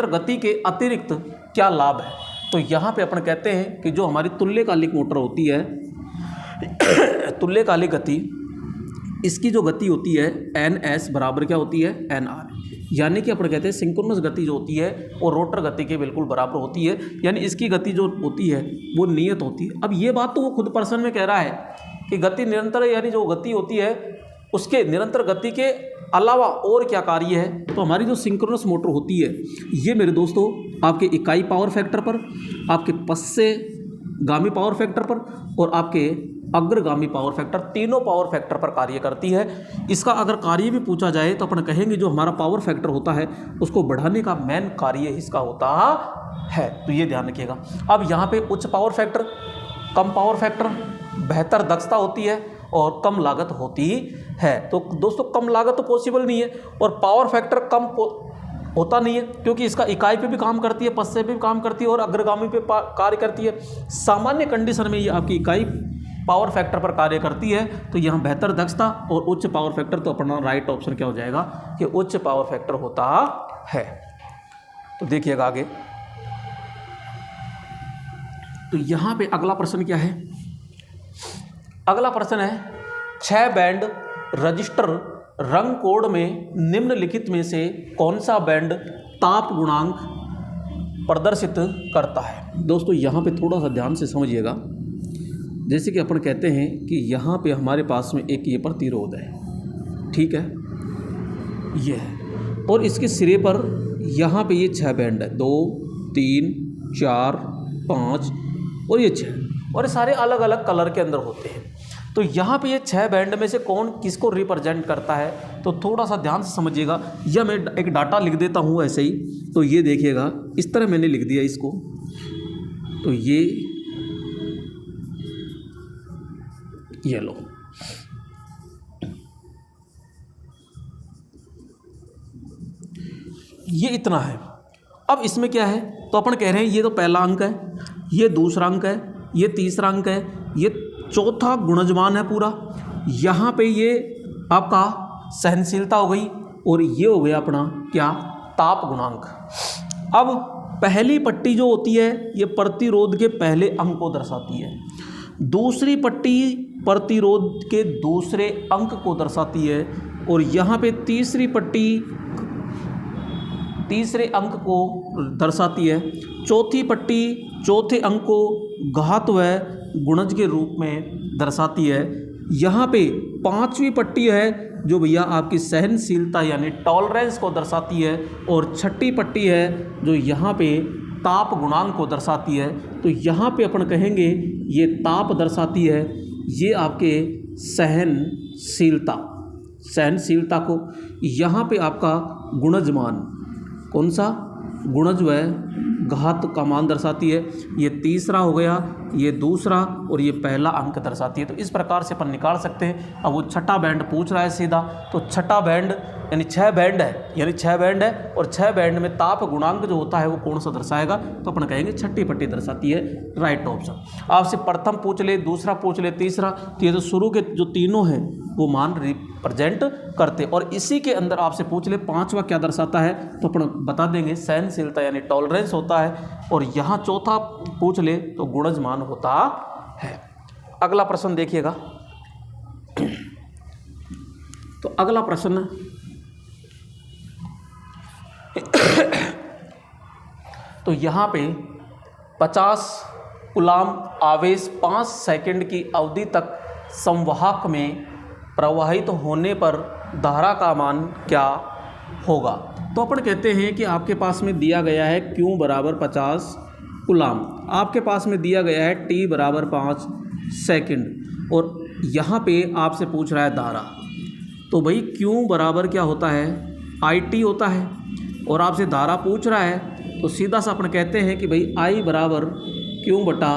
गति के अतिरिक्त क्या लाभ है। तो यहाँ पे अपन कहते हैं कि जो हमारी तुल्यकालिक मोटर होती है, तुल्यकालिक गति, इसकी जो गति होती है NS बराबर क्या होती है, NR, यानी कि अपन कहते हैं सिंक्रोनस गति जो होती है वो रोटर गति के बिल्कुल बराबर होती है, यानी इसकी गति जो होती है वो नियत होती है। अब ये बात तो वो खुद पर्सन में कह रहा है कि गति निरंतर है, यानी जो गति होती है उसके निरंतर गति के अलावा और क्या कार्य है। तो हमारी जो सिंक्रोनस मोटर होती है ये मेरे दोस्तों आपके इकाई पावर फैक्टर पर, आपके पश्चगामी पावर फैक्टर पर और आपके अग्रगामी पावर फैक्टर, तीनों पावर फैक्टर पर कार्य करती है। इसका अगर कार्य भी पूछा जाए तो अपन कहेंगे जो हमारा पावर फैक्टर होता है उसको बढ़ाने का मेन कार्य इसका होता है। तो ये ध्यान रखिएगा। अब यहाँ पे उच्च पावर फैक्टर, कम पावर फैक्टर, बेहतर दक्षता होती है और कम लागत होती है। तो दोस्तों कम लागत तो पॉसिबल नहीं है, और पावर फैक्टर कम होता नहीं है क्योंकि इसका इकाई पे भी काम करती है, पश्चे पे भी काम करती है और अग्रगामी पे कार्य करती है। सामान्य कंडीशन में ये आपकी इकाई पावर फैक्टर पर कार्य करती है। तो यहाँ बेहतर दक्षता और उच्च पावर फैक्टर, तो अपना राइट ऑप्शन क्या हो जाएगा कि उच्च पावर फैक्टर होता है। तो देखिएगा आगे। तो यहाँ पे अगला प्रश्न क्या है, अगला प्रश्न है 6 बैंड रजिस्टर रंग कोड में निम्नलिखित में से कौन सा बैंड ताप गुणांक प्रदर्शित करता है। दोस्तों यहाँ पे थोड़ा सा ध्यान से समझिएगा। जैसे कि अपन कहते हैं कि यहाँ पे हमारे पास में एक ये प्रतिरोध है, ठीक है, ये है, और इसके सिरे पर यहाँ पे ये 6 बैंड है, 2 3 4 5 और ये 6, और ये सारे अलग अलग कलर के अंदर होते हैं। तो यहाँ पे ये 6 बैंड में से कौन किसको रिप्रेजेंट करता है, तो थोड़ा सा ध्यान से समझिएगा। या मैं एक डाटा लिख देता हूँ ऐसे ही, तो ये देखिएगा इस तरह मैंने लिख दिया इसको। तो ये लो, ये इतना है। अब इसमें क्या है, तो अपन कह रहे हैं ये तो पहला अंक है, ये दूसरा अंक है, ये तीसरा अंक है, ये चौथा गुणजमान है पूरा। यहाँ पे ये आपका सहनशीलता हो गई और ये हो गया अपना क्या, ताप गुणांक। अब पहली पट्टी जो होती है ये प्रतिरोध के पहले अंक को दर्शाती है, दूसरी पट्टी प्रतिरोध के दूसरे अंक को दर्शाती है, और यहाँ पे तीसरी पट्टी तीसरे अंक को दर्शाती है, चौथी पट्टी चौथे अंक को घात व गुणज के रूप में दर्शाती है। यहाँ पे पांचवी पट्टी है जो भैया आपकी सहनशीलता यानी टॉलरेंस को दर्शाती है, और छठी पट्टी है जो यहाँ पे ताप गुणांक को दर्शाती है। तो यहाँ पे अपन कहेंगे ये ताप दर्शाती है, ये आपके सहनशीलता को। यहाँ पे आपका गुणज मान, कौन सा गुणज व घात का मान दर्शाती है। ये तीसरा हो गया, ये दूसरा, और ये पहला अंक दर्शाती है। तो इस प्रकार से अपन निकाल सकते हैं। अब वो छठा बैंड पूछ रहा है सीधा, तो छठा बैंड यानी 6 बैंड है, और 6 बैंड में ताप गुणांक जो होता है वो कौन सा दर्शाएगा, तो अपन कहेंगे छठी पट्टी दर्शाती है, राइट ऑप्शन। आपसे प्रथम पूछ ले, दूसरा पूछ ले, तीसरा, तो ये तो शुरू के जो तीनों हैं वो मान रिप्रेजेंट करते, और इसी के अंदर आपसे पूछ ले पांचवा क्या दर्शाता है, तो अपन बता देंगे सहनशीलता यानी टॉलरेंस होता है, और यहाँ चौथा पूछ ले तो गुणज मान होता है। अगला प्रश्न देखिएगा। तो अगला प्रश्न तो यहाँ पे 50 कूलाम आवेश 5 सेकंड की अवधि तक संवाहक में प्रवाहित होने पर धारा का मान क्या होगा। तो अपन कहते हैं कि आपके पास में दिया गया है Q बराबर 50 कूलाम, आपके पास में दिया गया है T बराबर 5 सेकंड, और यहाँ पे आपसे पूछ रहा है धारा। तो भाई Q बराबर क्या होता है, IT होता है, और आपसे धारा पूछ रहा है, तो सीधा सा अपन कहते हैं कि भाई I बराबर Q बटा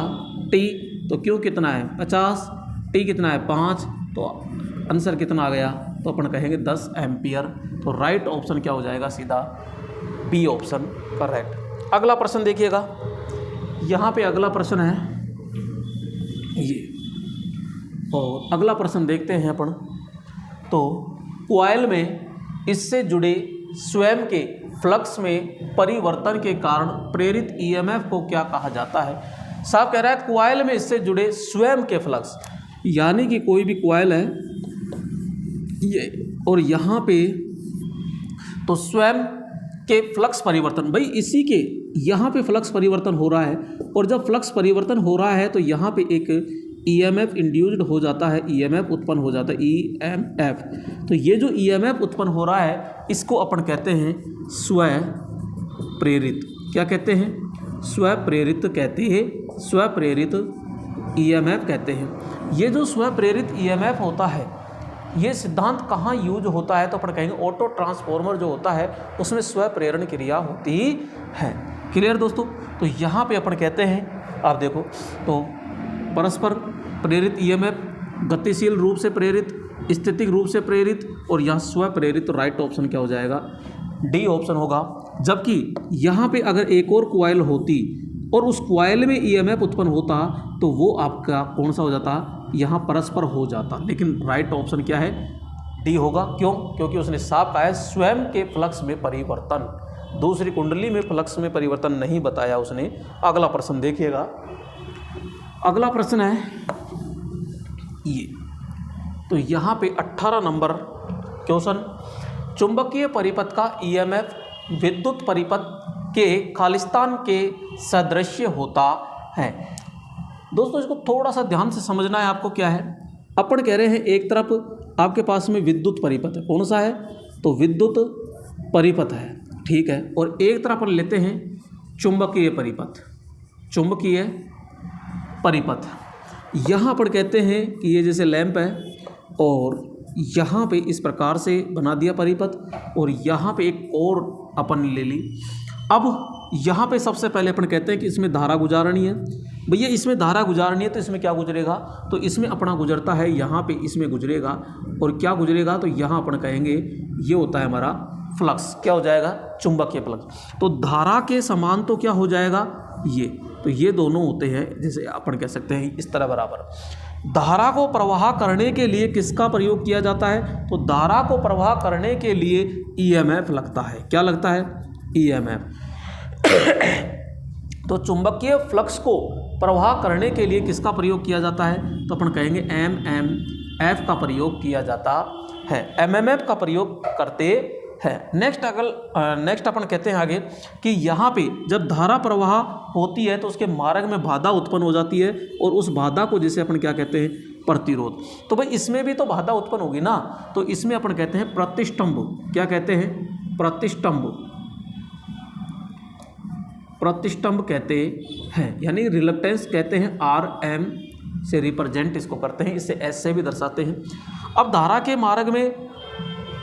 T। तो Q कितना है 50, T कितना है 5, तो आंसर कितना आ गया, तो अपन कहेंगे 10 एम्पियर। तो राइट ऑप्शन क्या हो जाएगा, सीधा बी ऑप्शन करेक्ट। अगला प्रश्न देखिएगा। यहाँ पे अगला प्रश्न है ये, और अगला प्रश्न देखते हैं अपन। तो कॉइल में इससे जुड़े स्वयं के फ्लक्स में परिवर्तन के कारण प्रेरित ईएमएफ को क्या कहा जाता है। साहब कह रहा है कॉइल में इससे जुड़े स्वयं के फ्लक्स, यानी कि कोई भी कॉइल है ये, और यहाँ पे तो स्वयं के फ्लक्स परिवर्तन, भाई इसी के यहाँ पे फ्लक्स परिवर्तन हो रहा है, और जब फ्लक्स परिवर्तन हो रहा है तो यहाँ पे एक ईएमएफ इंड्यूस्ड हो जाता है, ईएमएफ उत्पन्न हो जाता है, ईएमएफ। तो ये जो ईएमएफ उत्पन्न हो रहा है इसको अपन कहते हैं स्वप्रेरित। क्या कहते हैं, स्वप्रेरित कहते हैं, स्वप्रेरित ईएमएफ कहते हैं। ये जो स्वप्रेरित ईएमएफ होता है ये सिद्धांत कहाँ यूज होता है, तो अपन कहेंगे ऑटो ट्रांसफॉर्मर जो होता है उसमें स्वप्रेरण क्रिया होती है। क्लियर दोस्तों। तो यहाँ पे अपन कहते हैं, आप देखो तो परस्पर प्रेरित ईएमएफ गतिशील रूप से प्रेरित, स्थितिक रूप से प्रेरित, और यहाँ स्वप्रेरित। तो राइट ऑप्शन क्या हो जाएगा, डी ऑप्शन होगा। जबकि यहाँ पे अगर एक और कॉइल होती और उस कॉइल में ईएमएफ उत्पन्न होता तो वो आपका कौन सा हो जाता, यहाँ परस्पर हो जाता। लेकिन राइट ऑप्शन क्या है, डी होगा। क्यों, क्योंकि उसने साफ कहा है स्वयं के फ्लक्स में परिवर्तन, दूसरी कुंडली में फ्लक्स में परिवर्तन नहीं बताया उसने। अगला प्रश्न देखिएगा। अगला प्रश्न है ये, तो यहाँ पे 18 नंबर क्वेश्चन, चुंबकीय परिपथ का ईएमएफ विद्युत परिपथ के खालिस्तान के सदृश्य होता है। दोस्तों इसको थोड़ा सा ध्यान से समझना है आपको। क्या है, अपन कह रहे हैं एक तरफ आपके पास में विद्युत परिपथ है, कौन सा है, तो विद्युत परिपथ है, ठीक है, और एक तरफ अपन लेते हैं चुंबकीय परिपथ, चुंबकीय परिपथ। यहाँ पर कहते हैं कि ये जैसे लैंप है और यहाँ पे इस प्रकार से बना दिया परिपथ, और यहाँ पे एक और अपन ले ली। अब यहाँ पे सबसे पहले अपन कहते हैं कि इसमें धारा गुजारनी है। भैया इसमें धारा गुजारनी है तो इसमें क्या गुजरेगा, तो इसमें अपना गुजरता है, यहाँ पे इसमें गुजरेगा, और क्या गुजरेगा, तो यहाँ अपन कहेंगे ये होता है हमारा फ्लक्स। क्या हो जाएगा, चुंबकीय फ्लक्स। तो धारा के समान तो क्या हो जाएगा ये, तो ये दोनों होते हैं, जैसे अपन कह सकते हैं इस तरह बराबर। धारा को प्रवाह करने के लिए किसका प्रयोग किया जाता है, तो धारा को प्रवाह करने के लिए ईएमएफ लगता है। क्या लगता है, ईएमएफ। तो चुंबकीय फ्लक्स को प्रवाह करने के लिए किसका प्रयोग किया जाता है, तो अपन कहेंगे एमएमएफ का प्रयोग किया जाता है, एमएमएफ का प्रयोग करते है। नेक्स्ट अपन कहते हैं आगे कि यहाँ पे जब धारा प्रवाह होती है तो उसके मार्ग में बाधा उत्पन्न हो जाती है और उस बाधा को जिसे अपन क्या कहते हैं, प्रतिरोध। तो भाई इसमें भी तो बाधा उत्पन्न होगी ना, तो इसमें अपन कहते हैं प्रतिष्ठंभ। क्या कहते हैं, प्रतिष्ठंभ। प्रतिष्ठंभ कहते हैं, यानी रिलक्टेंस कहते हैं, RM से रिप्रेजेंट इसको करते हैं, इसे S से भी दर्शाते हैं। अब धारा के मार्ग में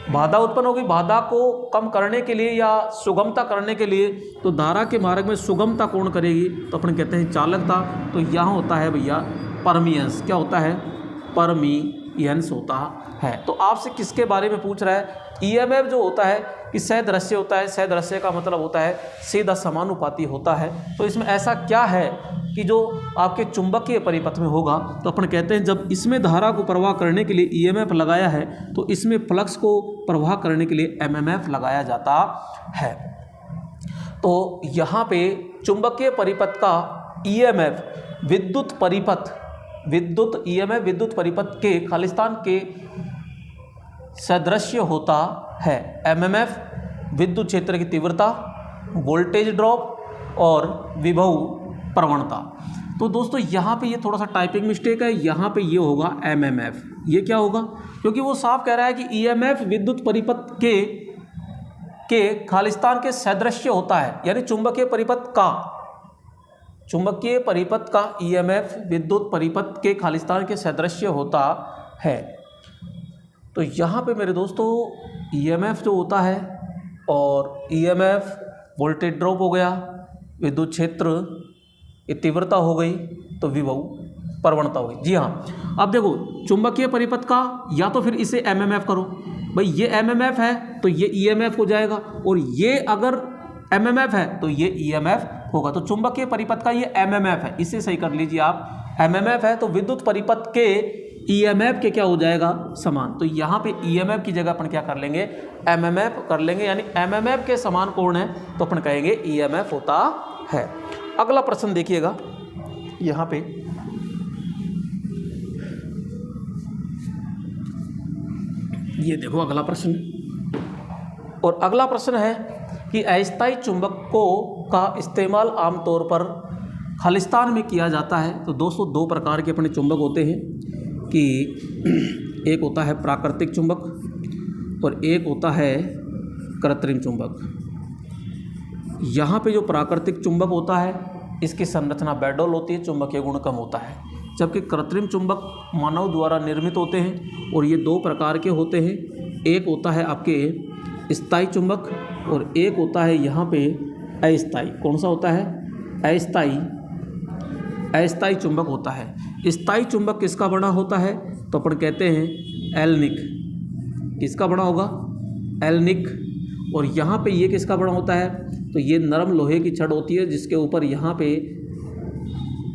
बाधा उत्पन्न होगी, बाधा को कम करने के लिए या सुगमता करने के लिए, तो धारा के मार्ग में सुगमता कौन करेगी, तो अपन कहते हैं चालकता। तो यहाँ होता है भैया परमियंस। क्या होता है, परमियंस होता है। तो आपसे किसके बारे में पूछ रहा है, EMF जो होता है कि सदृश्य होता है। सदृश्य का मतलब होता है सीधा समानुपाती होता है। तो इसमें ऐसा क्या है कि जो आपके चुंबकीय परिपथ में होगा, तो अपन कहते हैं जब इसमें धारा को प्रवाह करने के लिए EMF लगाया है तो इसमें फ्लक्स को प्रवाह करने के लिए MMF लगाया जाता है। तो यहाँ पे चुंबकीय परिपथ का EMF विद्युत परिपथ, विद्युत EMF विद्युत परिपथ के खालिस्तान के सदृश्य होता है। MMF विद्युत क्षेत्र की तीव्रता, वोल्टेज ड्रॉप और विभव प्रवणता। तो दोस्तों यहाँ पे ये थोड़ा सा टाइपिंग मिस्टेक है, यहाँ पे ये होगा MMF। ये क्या होगा, क्योंकि वो साफ कह रहा है कि EMF विद्युत परिपथ के खालिस्तान के सदृश्य होता है, यानी चुंबकीय परिपथ का, चुंबकीय परिपथ का EMF विद्युत परिपथ के खालिस्तान के सदृश्य होता है। तो यहाँ पे मेरे दोस्तों EMF जो होता है और EMF वोल्टेज ड्रॉप हो गया, विद्युत क्षेत्र की तीव्रता हो गई, तो विभव प्रवणता हो गई। जी हाँ, अब देखो चुंबकीय परिपथ का या तो फिर इसे MMF करो, भाई ये MMF है तो ये EMF हो जाएगा, और ये अगर MMF है तो ये EMF होगा। तो चुंबकीय परिपथ का ये MMF है, इसे सही कर लीजिए आप। MMF है तो विद्युत परिपथ के EMF के क्या हो जाएगा, समान। तो यहाँ पे EMF की जगह अपन क्या कर लेंगे, MMF कर लेंगे, यानी MMF के समान कौन है, तो अपन कहेंगे EMF होता है। अगला प्रश्न देखिएगा यहाँ पे, ये देखो अगला प्रश्न, और अगला प्रश्न है कि अस्थायी चुंबकों का इस्तेमाल आमतौर पर खालिस्तान में किया जाता है। तो दोस्तों दो प्रकार के अपने चुंबक होते हैं कि एक होता है प्राकृतिक चुंबक और एक होता है कृत्रिम चुंबक। यहाँ पे जो प्राकृतिक चुंबक होता है इसकी संरचना बेडोल होती है, चुंबकीय गुण कम होता है, जबकि कृत्रिम चुंबक मानव द्वारा निर्मित होते हैं और ये दो प्रकार के होते हैं। एक होता है आपके स्थायी चुंबक और एक होता है यहाँ पे अस्थायी। कौन सा होता है, अस्थायी चुंबक होता है। स्थायी चुंबक किसका बना होता है, तो अपन कहते हैं एल्निक। किसका बना होगा, एल्निक। और यहाँ पे ये किसका बना होता है, तो ये नरम लोहे की छड़ होती है जिसके ऊपर यहाँ पे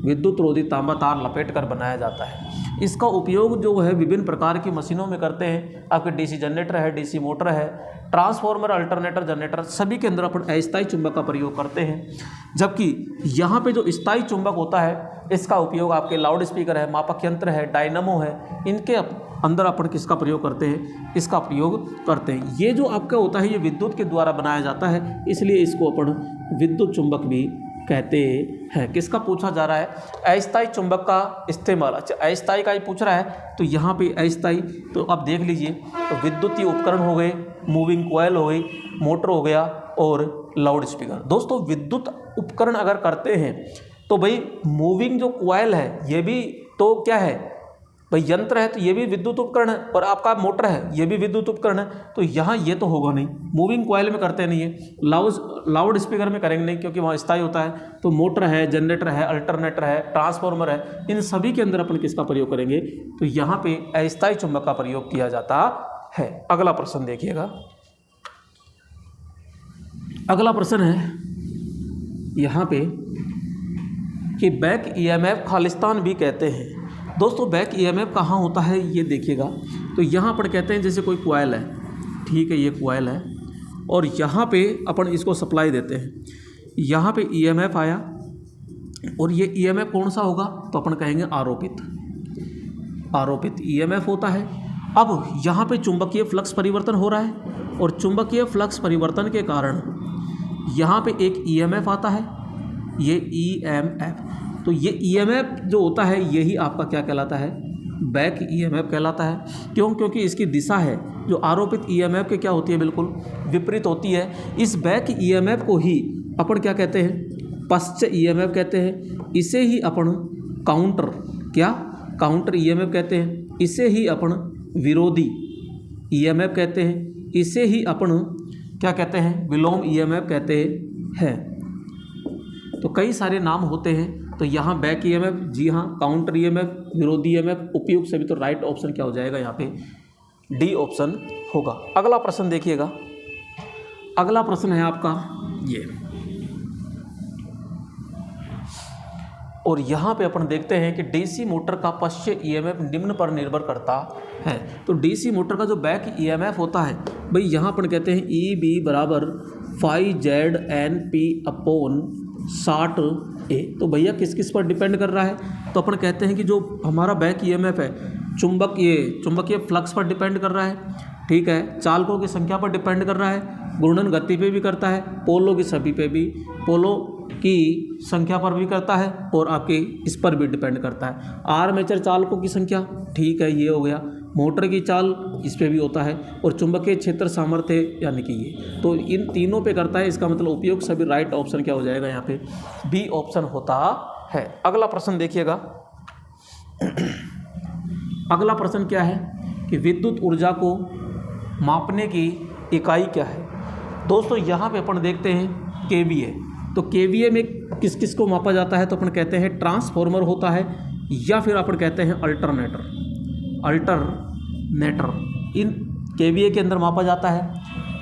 विद्युत रोधी तांबा तार लपेट कर बनाया जाता है। इसका उपयोग जो है विभिन्न प्रकार की मशीनों में करते हैं। आपके DC जनरेटर है, DC मोटर है, ट्रांसफार्मर, अल्टरनेटर, जनरेटर, सभी के अंदर अपन अस्थायी चुंबक का प्रयोग करते हैं। जबकि यहाँ पे जो स्थायी चुंबक होता है इसका उपयोग आपके लाउड स्पीकर है, मापक यंत्र है, डायनामो है, इनके अंदर अपन किसका प्रयोग करते हैं, इसका प्रयोग करते हैं। ये जो आपका होता है ये विद्युत के द्वारा बनाया जाता है, इसलिए इसको अपन विद्युत चुंबक भी कहते हैं। किसका पूछा जा रहा है, अस्थायी चुंबक का इस्तेमाल। अच्छा अस्थायी का ही पूछ रहा है, तो यहाँ पे अस्थायी, तो अब देख लीजिए, तो विद्युतीय उपकरण हो गए, मूविंग कॉयल हो गई, मोटर हो गया और लाउड स्पीकर। दोस्तों विद्युत उपकरण अगर करते हैं तो भाई मूविंग जो कॉयल है ये भी तो क्या है भाई, यंत्र है, तो ये भी विद्युत उपकरण है, और आपका मोटर है ये भी विद्युत उपकरण है। तो यहाँ ये तो होगा नहीं, मूविंग कॉयल में करते नहीं है, लाउड स्पीकर में करेंगे नहीं क्योंकि वहाँ स्थायी होता है। तो मोटर है, जनरेटर है, अल्टरनेटर है, ट्रांसफार्मर है, इन सभी के अंदर अपन किसका प्रयोग करेंगे, तो यहाँ पे अस्थायी चुंबक का प्रयोग किया जाता है। अगला प्रश्न देखिएगा, अगला प्रश्न है यहाँ पे कि बैक EMF खालिस्तान भी कहते हैं। दोस्तों बैक EMF कहाँ होता है ये देखिएगा, तो यहाँ पर कहते हैं जैसे कोई कॉयल है, ठीक है, ये कॉयल है और यहाँ पे अपन इसको सप्लाई देते हैं, यहाँ पे EMF आया और ये EMF कौन सा होगा, तो अपन कहेंगे आरोपित EMF होता है। अब यहाँ पे चुंबकीय फ्लक्स परिवर्तन हो रहा है और चुंबकीय फ्लक्स परिवर्तन के कारण यहाँ पे एक ईएमएफ आता है, ये ईएमएफ। तो ये ईएमएफ जो होता है यही आपका क्या कहलाता है, बैक ईएमएफ कहलाता है। क्यों? क्योंकि इसकी दिशा है जो आरोपित ईएमएफ के क्या होती है, बिल्कुल विपरीत होती है। इस बैक ईएमएफ को ही अपन क्या कहते हैं, पश्च ईएमएफ कहते हैं। इसे ही अपन काउंटर ईएमएफ कहते हैं। इसे ही अपन विरोधी ईएमएफ कहते हैं। इसे ही अपन क्या कहते हैं, विलोम ईएमएफ कहते हैं। तो कई सारे नाम होते हैं। तो यहाँ बैक ईएमएफ, जी हाँ, काउंटर ईएमएफ, विरोधी ईएमएफ, उपयुक्त सभी। तो राइट ऑप्शन क्या हो जाएगा यहाँ पे, डी ऑप्शन होगा। अगला प्रश्न देखिएगा। अगला प्रश्न है आपका ये, और यहाँ पे अपन देखते हैं कि डीसी मोटर का पश्च ईएमएफ निम्न पर निर्भर करता है। तो डीसी मोटर का जो बैक ईएमएफ होता है भाई, यहाँ अपन कहते हैं ई बी बराबर 5ZNP/60A। तो भैया किस किस पर डिपेंड कर रहा है, तो अपन कहते हैं कि जो हमारा बैक ईएमएफ है चुंबकीय फ्लक्स पर डिपेंड कर रहा है, ठीक है, चालकों की संख्या पर डिपेंड कर रहा है, घूर्णन गति पे भी करता है, पोलों की सभी पे भी, पोलों की संख्या पर भी करता है, और आपके इस पर भी डिपेंड करता है, आर्मेचर चालकों की संख्या, ठीक है, ये हो गया, मोटर की चाल इस पे भी होता है, और चुंबकीय क्षेत्र सामर्थ्य यानी कि ये, तो इन तीनों पे करता है। इसका मतलब उपयोग सभी। राइट ऑप्शन क्या हो जाएगा यहाँ पे, बी ऑप्शन होता है। अगला प्रश्न देखिएगा। अगला प्रश्न क्या है कि विद्युत ऊर्जा को मापने की इकाई क्या है। दोस्तों यहाँ पे अपन देखते हैं केवीए। तो केवीए में किस किस को मापा जाता है, तो अपन कहते हैं ट्रांसफॉर्मर होता है, या फिर अपन कहते हैं अल्टरनेटर इन केवीए के अंदर मापा जाता है।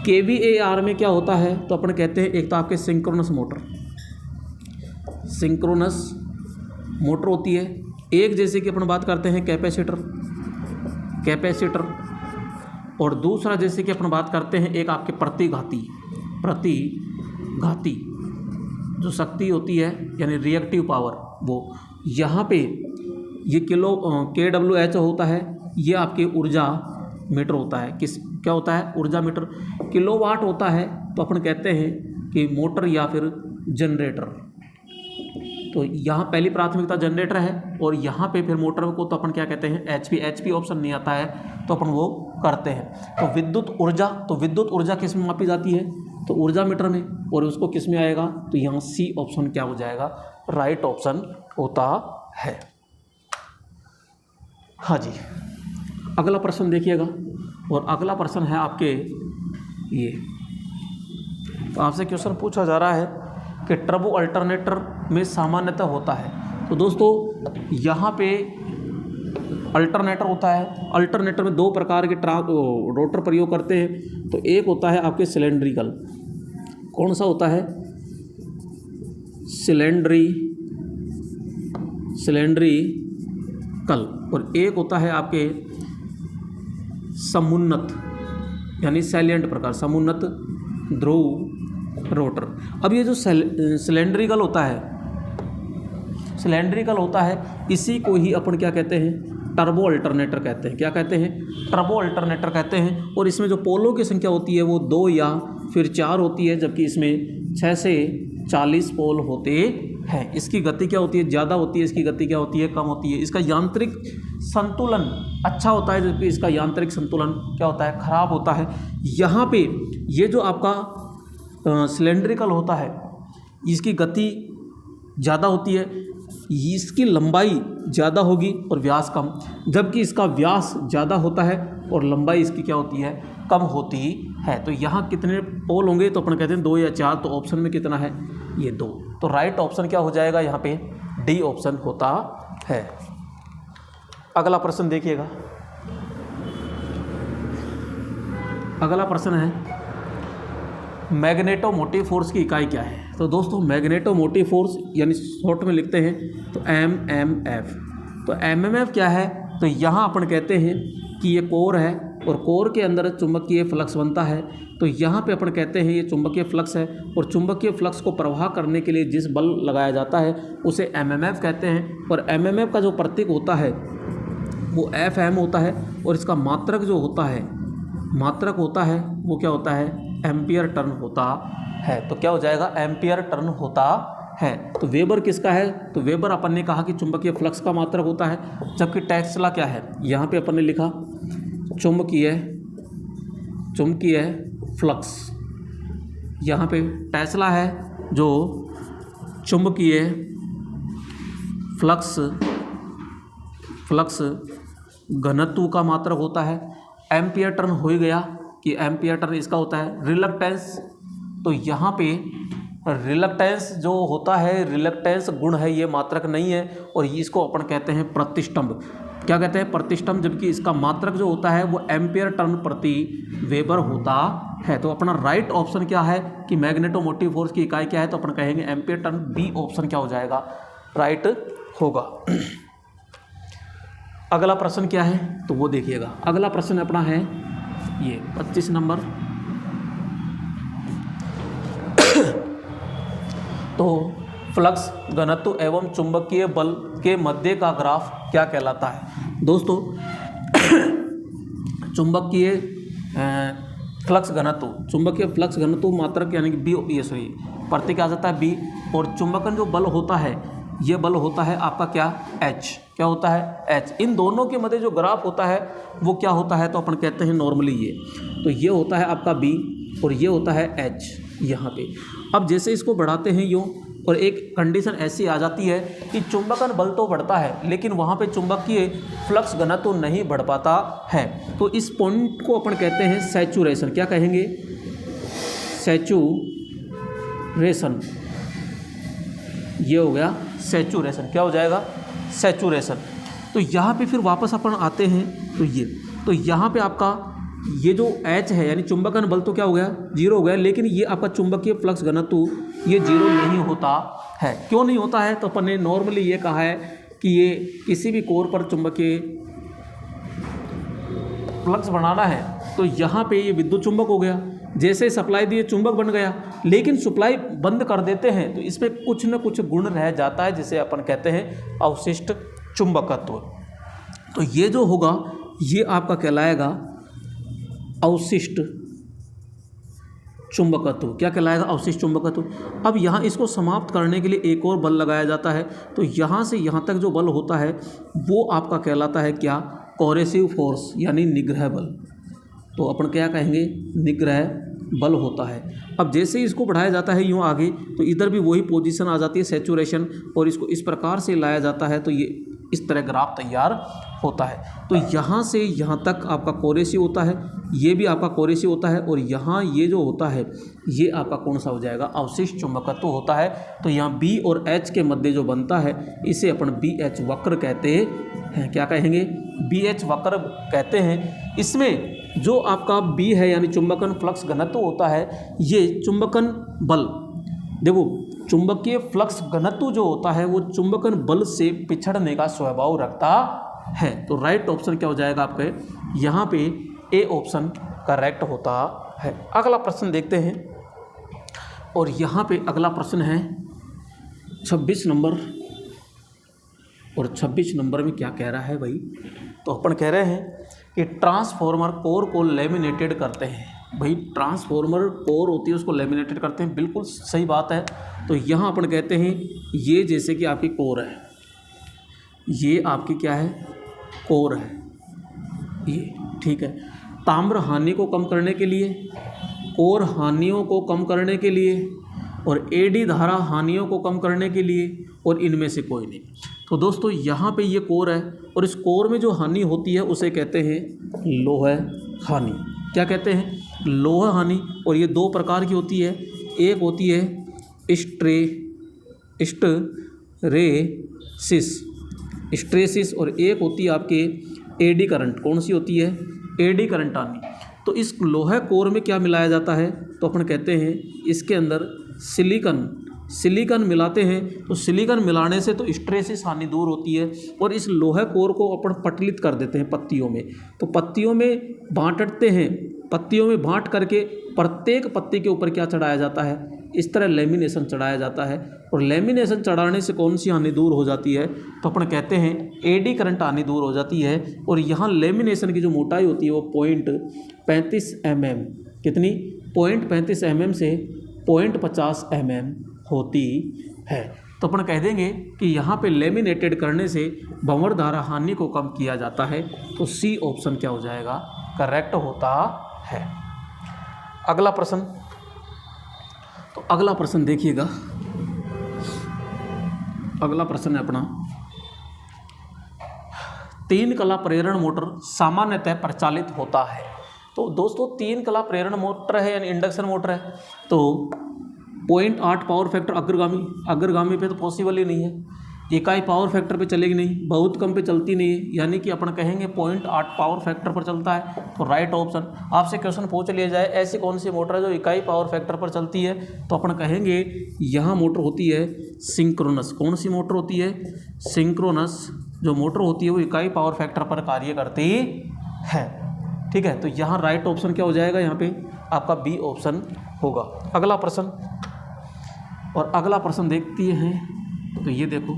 केवीएआर में क्या होता है, तो अपन कहते हैं एक तो आपके सिंक्रोनस मोटर होती है, एक जैसे कि अपन बात करते हैं कैपेसिटर, और दूसरा जैसे कि अपन बात करते हैं एक आपके प्रतिघाती जो शक्ति होती है यानी रिएक्टिव पावर, वो यहाँ पे ये KWH होता है, ये आपके ऊर्जा मीटर होता है। क्या होता है, ऊर्जा मीटर। किलोवाट होता है तो अपन कहते हैं कि मोटर या फिर जनरेटर। तो यहाँ पहली प्राथमिकता जनरेटर है, और यहाँ पे फिर मोटर को तो अपन क्या कहते हैं, HP ऑप्शन नहीं आता है तो अपन वो करते हैं। तो विद्युत ऊर्जा किस में मापी जाती है, तो ऊर्जा मीटर में, और उसको किस में आएगा, तो यहाँ सी ऑप्शन क्या हो जाएगा, राइट ऑप्शन होता है। हाँ जी, अगला प्रश्न देखिएगा, और अगला प्रश्न है आपके ये, तो आपसे क्वेश्चन पूछा जा रहा है कि टर्बो अल्टरनेटर में सामान्यतः होता है। तो दोस्तों यहाँ पे अल्टरनेटर होता है। अल्टरनेटर में दो प्रकार के रोटर प्रयोग करते हैं। तो एक होता है आपके सिलेंड्रिकल, कौन सा होता है, सिलेंड्रिकल, और एक होता है आपके समुन्नत यानी सैलिएंट प्रकार, समुन्नत ध्रुव रोटर। अब ये जो सिलेंड्रिकल होता है इसी को ही अपन क्या कहते हैं, टर्बो अल्टरनेटर कहते हैं। क्या कहते हैं, टर्बो अल्टरनेटर कहते हैं। और इसमें जो पोलों की संख्या होती है वो 2 या फिर 4 होती है, जबकि इसमें 6 से 40 पोल होते हैं। इसकी गति क्या होती है, ज़्यादा होती है, इसकी गति क्या होती है, कम होती है। इसका यांत्रिक संतुलन अच्छा होता है, जबकि इसका यांत्रिक संतुलन क्या होता है, खराब होता है। यहाँ पे ये जो आपका सिलेंड्रिकल होता है इसकी गति ज़्यादा होती है, इसकी लंबाई ज़्यादा होगी और व्यास कम, जबकि इसका व्यास ज़्यादा होता है और लंबाई इसकी क्या होती है, कम होती है। तो यहाँ कितने पोल होंगे, तो अपन कहते हैं 2 या 4। तो ऑप्शन में कितना है, ये 2। तो राइट ऑप्शन क्या हो जाएगा यहाँ पे, डी ऑप्शन होता है। अगला प्रश्न देखिएगा। अगला प्रश्न है मैग्नेटोमोटिव फोर्स की इकाई क्या है। तो दोस्तों मैग्नेटोमोटिव फोर्स यानी शॉर्ट में लिखते हैं तो MMF। तो MMF क्या है, तो यहाँ अपन कहते हैं कि ये कोर है और कोर के अंदर चुंबकीय फ्लक्स बनता है। तो यहाँ पे अपन कहते हैं ये चुंबकीय फ्लक्स है, और चुंबकीय फ्लक्स को प्रवाह करने के लिए जिस बल लगाया जाता है उसे MMF कहते हैं। और MMF का जो प्रतीक होता है वो FM होता है और इसका मात्रक जो होता है, मात्रक होता है वो क्या होता है, एम्पियर टर्न होता है। तो क्या हो जाएगा, एम्पियर टर्न होता है। तो वेबर किसका है, तो वेबर अपन ने कहा कि चुंबकीय फ्लक्स का मात्रक होता है, जबकि टेस्ला क्या है, यहाँ पे अपन ने लिखा चुंबकीय फ्लक्स, यहाँ पे टेस्ला है जो चुंबकीय फ्लक्स घनत्व का मात्रक होता है। एम्पियर टर्न हो ही गया कि एम्पियर टर्न इसका होता है रिलक्टेंस। तो यहाँ पे रिलक्टेंस जो होता है, रिलक्टेंस गुण है, ये मात्रक नहीं है, और इसको अपन कहते हैं प्रतिष्ठंभ। क्या कहते हैं, प्रतिष्ठंभ, जबकि इसका मात्रक जो होता है वो एम्पियर टर्न प्रति वेबर होता है। तो अपना राइट ऑप्शन क्या है कि मैग्नेटोमोटिव फोर्स की इकाई क्या है, तो अपन कहेंगे एम्पियर टर्न। बी ऑप्शन क्या हो जाएगा, राइट होगा। अगला प्रश्न क्या है, तो वो देखिएगा। अगला प्रश्न अपना है ये 25 नंबर। तो फ्लक्स घनत्व एवं चुंबकीय बल के मध्य का ग्राफ क्या कहलाता है। दोस्तों चुंबकीय फ्लक्स घनत्व मात्रक यानी कि बी, ये सॉरी प्रतीक आ जाता है बी, और चुंबकन जो बल होता है, ये बल होता है आपका क्या, एच। क्या होता है, एच। इन दोनों के मध्य जो ग्राफ होता है वो क्या होता है, तो अपन कहते हैं नॉर्मली ये, तो ये होता है आपका बी और ये होता है एच यहाँ पे। अब जैसे इसको बढ़ाते हैं यूँ, और एक कंडीशन ऐसी आ जाती है कि चुंबकन बल तो बढ़ता है लेकिन वहाँ पे चुंबकीय फ्लक्स घनत्व तो नहीं बढ़ पाता है। तो इस पॉइंट को अपन कहते हैं सैचुरेशन। क्या कहेंगे, सैचुरेशन। ये हो गया सैचुरेशन। क्या हो जाएगा, सैचुरेशन। तो यहाँ पे फिर वापस अपन आते हैं, तो यहाँ पे आपका ये जो H है यानी चुंबकन बल तो क्या हो गया, जीरो हो गया, लेकिन ये आपका चुंबकीय फ्लक्स घनत्व ये जीरो नहीं होता है। क्यों नहीं होता है, तो अपन ने नॉर्मली ये कहा है कि ये किसी भी कोर पर चुंबकीय फ्लक्स बनाना है तो यहाँ पे ये विद्युत चुंबक हो गया, जैसे सप्लाई दिए चुंबक बन गया, लेकिन सप्लाई बंद कर देते हैं तो इसमें कुछ न कुछ गुण रह जाता है जिसे अपन कहते हैं अवशिष्ट चुंबकत्व। तो ये जो होगा ये आपका कहलाएगा अवशिष्ट चुंबकत्व। क्या कहलाएगा, अवशिष्ट चुंबकत्व। अब यहाँ इसको समाप्त करने के लिए एक और बल लगाया जाता है, तो यहाँ से यहाँ तक जो बल होता है वो आपका कहलाता है क्या, कोरेसिव फोर्स यानी निग्रह बल। तो अपन क्या कहेंगे, निग्रह बल होता है। अब जैसे ही इसको बढ़ाया जाता है यूँ आगे, तो इधर भी वही पोजीशन आ जाती है सैचुरेशन, और इसको इस प्रकार से लाया जाता है तो ये इस तरह ग्राफ तैयार होता है। तो यहाँ से यहाँ तक आपका कोरेसिव होता है, ये भी आपका कोरेसिव होता है, और यहाँ ये जो होता है ये आपका कौन सा हो जाएगा, अवशिष्ट चुंबकत्व होता है। तो यहाँ बी और एच के मध्य जो बनता है इसे अपन बी एच वक्र कहते हैं। क्या कहेंगे, बी एच वक्र कहते हैं। इसमें जो आपका बी है यानी चुंबकन फ्लक्स घनत्व होता है, ये चुंबकन बल, देखो चुंबकीय फ्लक्स घनत्व जो होता है वो चुंबकन बल से पिछड़ने का स्वभाव रखता है। तो राइट ऑप्शन क्या हो जाएगा आपके, यहाँ पे ए ऑप्शन करेक्ट होता है। अगला प्रश्न देखते हैं, और यहाँ पे अगला प्रश्न है 26 नंबर। और 26 नंबर में क्या कह रहा है भाई, तो अपन कह रहे हैं कि ट्रांसफॉर्मर कोर को लेमिनेटेड करते हैं। भाई ट्रांसफॉर्मर कोर होती है उसको लेमिनेटेड करते हैं, बिल्कुल सही बात है। तो यहाँ अपन कहते हैं ये जैसे कि आपकी कोर है, ये आपकी क्या है, कोर है ये, ठीक है। ताम्र हानि को कम करने के लिए, कोर हानियों को कम करने के लिए, और एडी धारा हानियों को कम करने के लिए, और इनमें से कोई नहीं। तो दोस्तों यहाँ पे ये कोर है, और इस कोर में जो हानि होती है उसे कहते हैं लोह हानि। क्या कहते हैं, लोह हानि। और ये दो प्रकार की होती है, एक होती है स्ट्रेसिस, और एक होती है आपके एडी करंट। कौन सी होती है, एडी करंट हानि। तो इस लोहे कोर में क्या मिलाया जाता है, तो अपन कहते हैं इसके अंदर सिलिकॉन मिलाते हैं। तो सिलिकॉन मिलाने से तो स्ट्रेसिस हानि दूर होती है, और इस लोहे कोर को अपन पटलित कर देते हैं पत्तियों में। तो पत्तियों में बांटते हैं, पत्तियों में बांट करके प्रत्येक पत्ती के ऊपर क्या चढ़ाया जाता है, इस तरह लेमिनेशन चढ़ाया जाता है। और लेमिनेशन चढ़ाने से कौन सी हानि दूर हो जाती है, तो अपन कहते हैं एडी करंट हानि दूर हो जाती है। और यहाँ लेमिनेशन की जो मोटाई होती है वो 0.35 mm, कितनी 0.35 mm से 0.50 mm होती है। तो अपन कह देंगे कि यहाँ पे लेमिनेटेड करने से भंवर धारा हानि को कम किया जाता है। तो सी ऑप्शन क्या हो जाएगा, करेक्ट होता है। अगला प्रश्न, तो अगला प्रश्न देखिएगा, अगला प्रश्न है अपना, 3 कला प्रेरण मोटर सामान्यतः प्रचालित होता है। तो दोस्तों 3 कला प्रेरण मोटर है यानी इंडक्शन मोटर है, तो 0.8 पावर फैक्टर अग्रगामी पे तो पॉसिबल ही नहीं है, इकाई पावर फैक्टर पे चलेगी नहीं, बहुत कम पे चलती नहीं है, यानी कि अपन कहेंगे 0.8 पावर फैक्टर पर चलता है। तो राइट ऑप्शन, आपसे क्वेश्चन पूछ लिया जाए ऐसी कौन सी मोटर है जो इकाई पावर फैक्टर पर चलती है, तो अपन कहेंगे यहाँ मोटर होती है सिंक्रोनस। कौन सी मोटर होती है, सिंक्रोनस जो मोटर होती है वो इकाई पावर फैक्टर पर कार्य करती है। ठीक है, तो यहाँ राइट ऑप्शन क्या हो जाएगा, यहाँ पे आपका बी ऑप्शन होगा। अगला प्रश्न, और अगला प्रश्न देखती हैं, तो ये देखो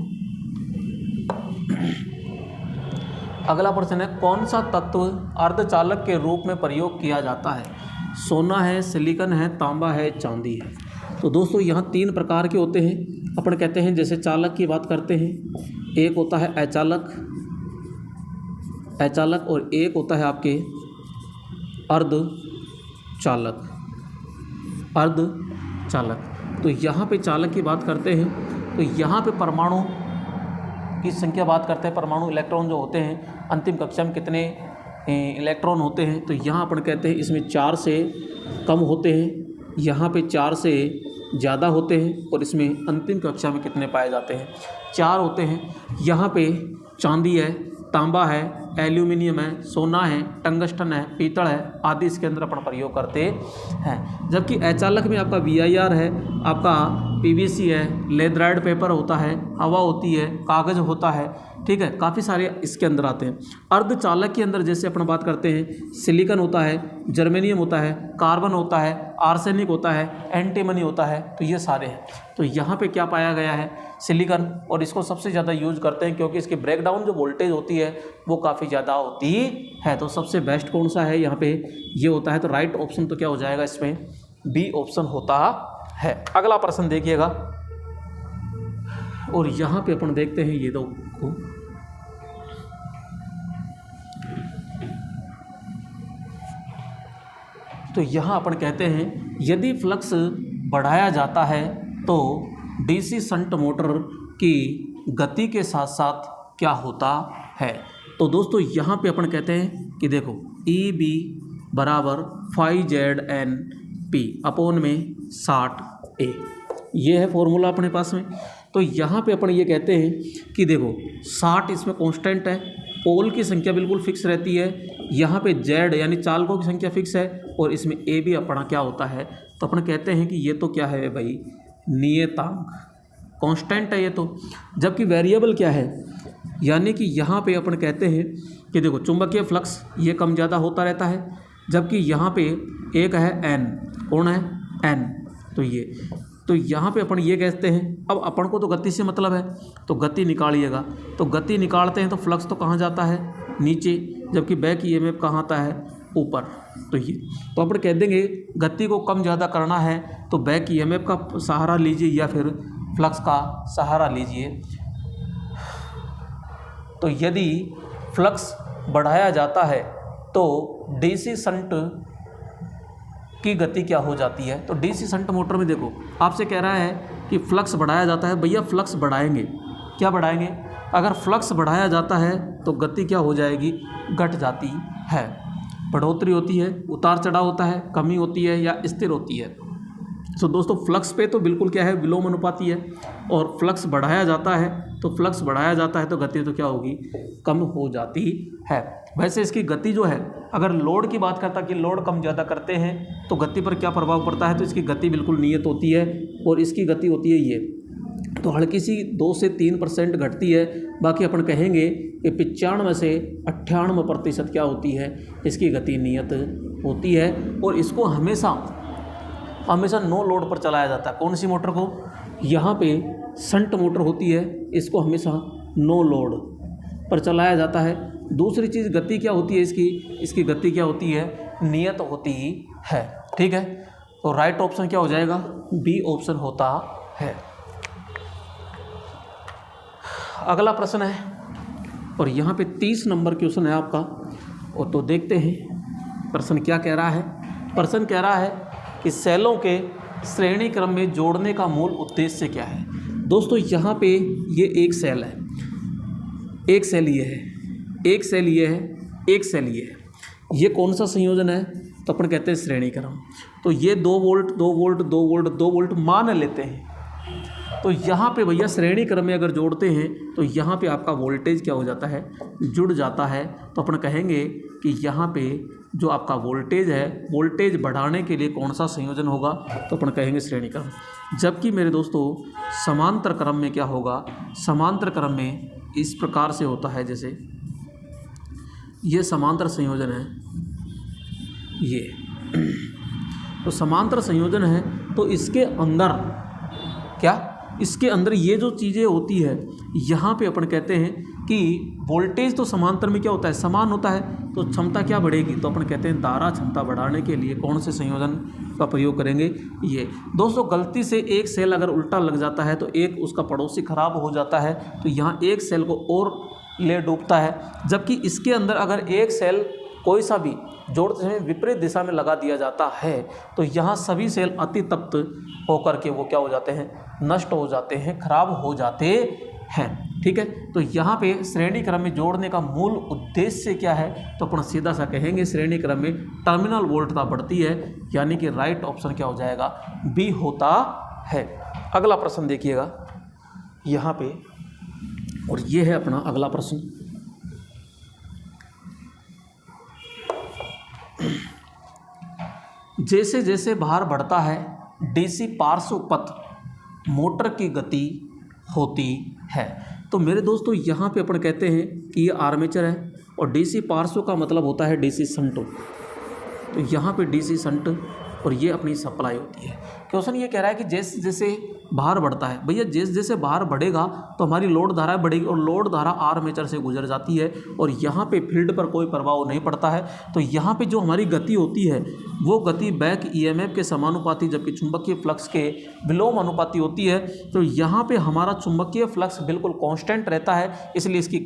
अगला प्रश्न है, कौन सा तत्व अर्धचालक के रूप में प्रयोग किया जाता है। सोना है, सिलिकॉन है, तांबा है, चांदी है। तो दोस्तों यहाँ 3 प्रकार के होते हैं। अपन कहते हैं जैसे चालक की बात करते हैं, एक होता है अचालक, और एक होता है आपके अर्धचालक। तो यहाँ पे चालक की बात करते हैं, तो यहाँ पे परमाणु की संख्या बात करते हैं, परमाणु इलेक्ट्रॉन जो होते हैं, अंतिम कक्षा में कितने इलेक्ट्रॉन होते हैं, तो यहाँ अपन कहते हैं इसमें 4 से कम होते हैं, यहाँ पे 4 से ज़्यादा होते हैं, और इसमें अंतिम कक्षा में कितने पाए जाते हैं, 4 होते हैं। यहाँ पे चांदी है, तांबा है, एल्यूमिनियम है, सोना है, टंगस्टन है, पीतल है आदि इसके अंदर अपन प्रयोग करते हैं। जबकि अचालक में आपका VIR है, आपका PVC है, लेदराइड पेपर होता है, हवा होती है, कागज़ होता है, ठीक है, काफ़ी सारे इसके अंदर आते हैं। अर्धचालक के अंदर जैसे अपन बात करते हैं, सिलिकॉन होता है, जर्मेनियम होता है, कार्बन होता है, आर्सेनिक होता है, एंटीमनी होता है, तो ये सारे हैं। तो यहाँ पे क्या पाया गया है, सिलिकॉन, और इसको सबसे ज़्यादा यूज करते हैं क्योंकि इसकी ब्रेकडाउन जो वोल्टेज होती है वो काफ़ी ज़्यादा होती है। तो सबसे बेस्ट कौन सा है, यहाँ पे ये होता है। तो राइट ऑप्शन तो क्या हो जाएगा इसमें, बी ऑप्शन होता है। अगला प्रश्न देखिएगा, और यहाँ पे अपन देखते हैं ये दो को, तो यहाँ अपन कहते हैं यदि फ्लक्स बढ़ाया जाता है तो DC शंट मोटर की गति के साथ साथ क्या होता है। तो दोस्तों यहाँ पे अपन कहते हैं कि देखो EB बराबर 5ZNP अपोन में 60A, ये है फॉर्मूला अपने पास में। तो यहाँ पे अपन ये कहते हैं कि देखो 60 इसमें कांस्टेंट है, पोल की संख्या बिल्कुल फिक्स रहती है, यहाँ पे Z यानी चालकों की संख्या फिक्स है, और इसमें A भी अपना क्या होता है, तो अपन कहते हैं कि ये तो क्या है भाई, नियतांक, कांस्टेंट है ये तो। जबकि वेरिएबल क्या है, यानी कि यहाँ पे अपन कहते हैं कि देखो चुंबकीय फ्लक्स ये कम ज़्यादा होता रहता है, जबकि यहाँ पे एक है N, कौन है N, तो यहाँ पे अपन ये कहते हैं। अब अपन को तो गति से मतलब है, तो गति निकालिएगा, तो गति निकालते हैं तो फ्लक्स तो कहाँ जाता है, नीचे, जबकि बैक EMF कहाँ आता है, ऊपर। तो ये तो अपन कह देंगे गति को कम ज़्यादा करना है तो बैक EMF का सहारा लीजिए या फिर फ्लक्स का सहारा लीजिए। तो यदि फ्लक्स बढ़ाया जाता है तो DC शंट की गति क्या हो जाती है। तो DC शंट मोटर में देखो आपसे कह रहा है कि फ्लक्स बढ़ाया जाता है, भैया फ्लक्स बढ़ाएंगे, क्या बढ़ाएंगे, अगर फ्लक्स बढ़ाया जाता है तो गति क्या हो जाएगी, घट जाती है, बढ़ोतरी होती है, उतार चढ़ाव होता है, कमी होती है या स्थिर होती है। तो दोस्तों फ्लक्स पे तो बिल्कुल क्या है, विलोम अनुपाती है, और फ्लक्स बढ़ाया जाता है तो गति तो क्या होगी, कम हो जाती है। वैसे इसकी गति जो है, अगर लोड की बात करता कि लोड कम ज़्यादा करते हैं तो गति पर क्या प्रभाव पड़ता है, तो इसकी गति बिल्कुल नियत होती है, और इसकी गति होती है ये, तो हल्की सी 2 से 3% घटती है। बाकी अपन कहेंगे कि 95 से 98% क्या होती है, इसकी गति नियत होती है। और इसको हमेशा हमेशा नो लोड पर चलाया जाता है। कौन सी मोटर को? यहाँ पे शंट मोटर होती है, इसको हमेशा नो लोड पर चलाया जाता है। दूसरी चीज़ गति क्या होती है इसकी गति क्या होती है? नियत होती है। ठीक है, तो राइट ऑप्शन क्या हो जाएगा? बी ऑप्शन होता है। अगला प्रश्न है और यहाँ पे 30 नंबर क्वेश्चन है आपका, और तो देखते हैं प्रश्न क्या कह रहा है। प्रश्न कह रहा है कि सेलों के श्रेणी क्रम में जोड़ने का मूल उद्देश्य क्या है। दोस्तों यहाँ पे ये एक सेल है, एक सेल ये है, एक सेल ये है, एक सेल ये है। ये कौन सा संयोजन है? तो अपन कहते हैं श्रेणी क्रम। तो ये 2 वोल्ट 2 वोल्ट 2 वोल्ट 2 वोल्ट मान लेते हैं। तो यहाँ पे भैया श्रेणी क्रम में अगर जोड़ते हैं तो यहाँ पे आपका वोल्टेज क्या हो जाता है? जुड़ जाता है। तो अपन कहेंगे कि यहाँ पे जो आपका वोल्टेज है, वोल्टेज बढ़ाने के लिए कौन सा संयोजन होगा? तो अपन कहेंगे श्रेणी क्रम। जबकि मेरे दोस्तों समांतर क्रम में क्या होगा? समांतर क्रम में इस प्रकार से होता है, जैसे ये समांतर संयोजन है, ये तो समांतर संयोजन है। तो इसके अंदर क्या, इसके अंदर ये जो चीज़ें होती है, यहाँ पे अपन कहते हैं कि वोल्टेज तो समांतर में क्या होता है? समान होता है। तो क्षमता क्या बढ़ेगी? तो अपन कहते हैं धारा क्षमता बढ़ाने के लिए कौन से संयोजन का प्रयोग करेंगे? ये। दोस्तों गलती से एक सेल अगर उल्टा लग जाता है तो एक उसका पड़ोसी खराब हो जाता है, तो यहाँ एक सेल को और ले डूबता है। जबकि इसके अंदर अगर एक सेल कोई सा भी जोड़ते समय विपरीत दिशा में लगा दिया जाता है तो यहाँ सभी सेल अतितप्त होकर के वो क्या हो जाते हैं? नष्ट हो जाते हैं, खराब हो जाते हैं। ठीक है, तो यहाँ पे श्रेणी क्रम में जोड़ने का मूल उद्देश्य क्या है? तो अपन सीधा सा कहेंगे श्रेणी क्रम में टर्मिनल वोल्टता बढ़ती है, यानी कि राइट ऑप्शन क्या हो जाएगा? बी होता है। अगला प्रश्न देखिएगा यहाँ पे, और ये है अपना अगला प्रश्न। जैसे जैसे भार बढ़ता है डीसी पार्श्व पथ मोटर की गति होती है। तो मेरे दोस्तों यहाँ पे अपन कहते हैं कि ये आर्मेचर है और डीसी पार्श्व का मतलब होता है डीसी शंट। तो यहाँ पे डीसी शंट और ये अपनी सप्लाई होती है। क्वेश्चन ये कह रहा है कि जैसे जैसे भार बढ़ता है, भैया जैसे जैसे भार बढ़ेगा तो हमारी लोड धारा बढ़ेगी और लोड धारा आर्मेचर से गुजर जाती है और यहाँ पे फील्ड पर कोई प्रभाव नहीं पड़ता है। तो यहाँ पे जो हमारी गति होती है वो गति बैक ईएमएफ के समानुपाती, जबकि चुंबकीय फ्लक्स के विलोम अनुपाती होती है। तो यहाँ पे हमारा चुंबकीय फ्लक्स बिल्कुल कांस्टेंट रहता है, इसलिए इसकी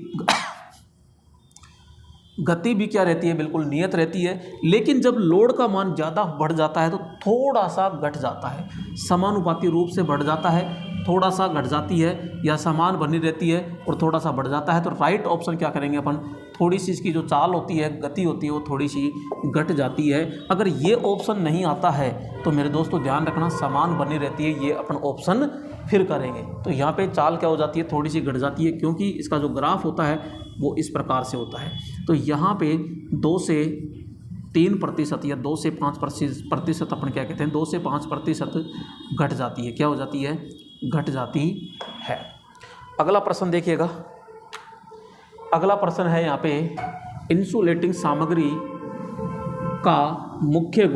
गति भी क्या रहती है? बिल्कुल नियत रहती है। लेकिन जब लोड का मान ज़्यादा बढ़ जाता है तो थोड़ा सा घट जाता है, समानुपाती रूप से बढ़ जाता है, थोड़ा सा घट जाती है या समान बनी रहती है और थोड़ा सा बढ़ जाता है। तो राइट ऑप्शन क्या करेंगे अपन? थोड़ी सी इसकी जो चाल होती है, गति होती है, वो थोड़ी सी घट जाती है। अगर ये ऑप्शन नहीं आता है तो मेरे दोस्तों ध्यान रखना, समान बनी रहती है, ये अपन ऑप्शन फिर करेंगे। तो यहाँ पे चाल क्या हो जाती है? थोड़ी सी घट जाती है, क्योंकि इसका जो ग्राफ होता है वो इस प्रकार से होता है। तो यहाँ पे 2 से 3% या 2 से 5% अपन क्या कहते हैं? 2 से 5% घट जाती है। क्या हो जाती है? घट जाती है। अगला प्रश्न देखिएगा। अगला प्रश्न है यहाँ पे, इंसुलेटिंग सामग्री का मुख्य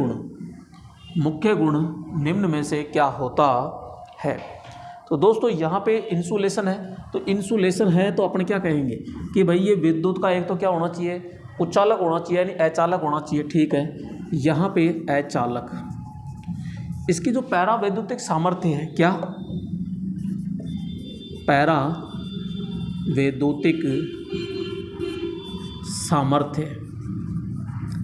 गुण निम्न में से क्या होता है? तो दोस्तों यहाँ पे इंसुलेशन है, तो इंसुलेशन है तो अपन क्या कहेंगे कि भाई ये विद्युत का एक तो क्या होना चाहिए? उच्चालक होना चाहिए, यानी अचालक होना चाहिए। ठीक है, यहाँ पे अचालक, इसकी जो पैरा वैद्युतिक सामर्थ्य है, क्या पैरा वैद्युतिक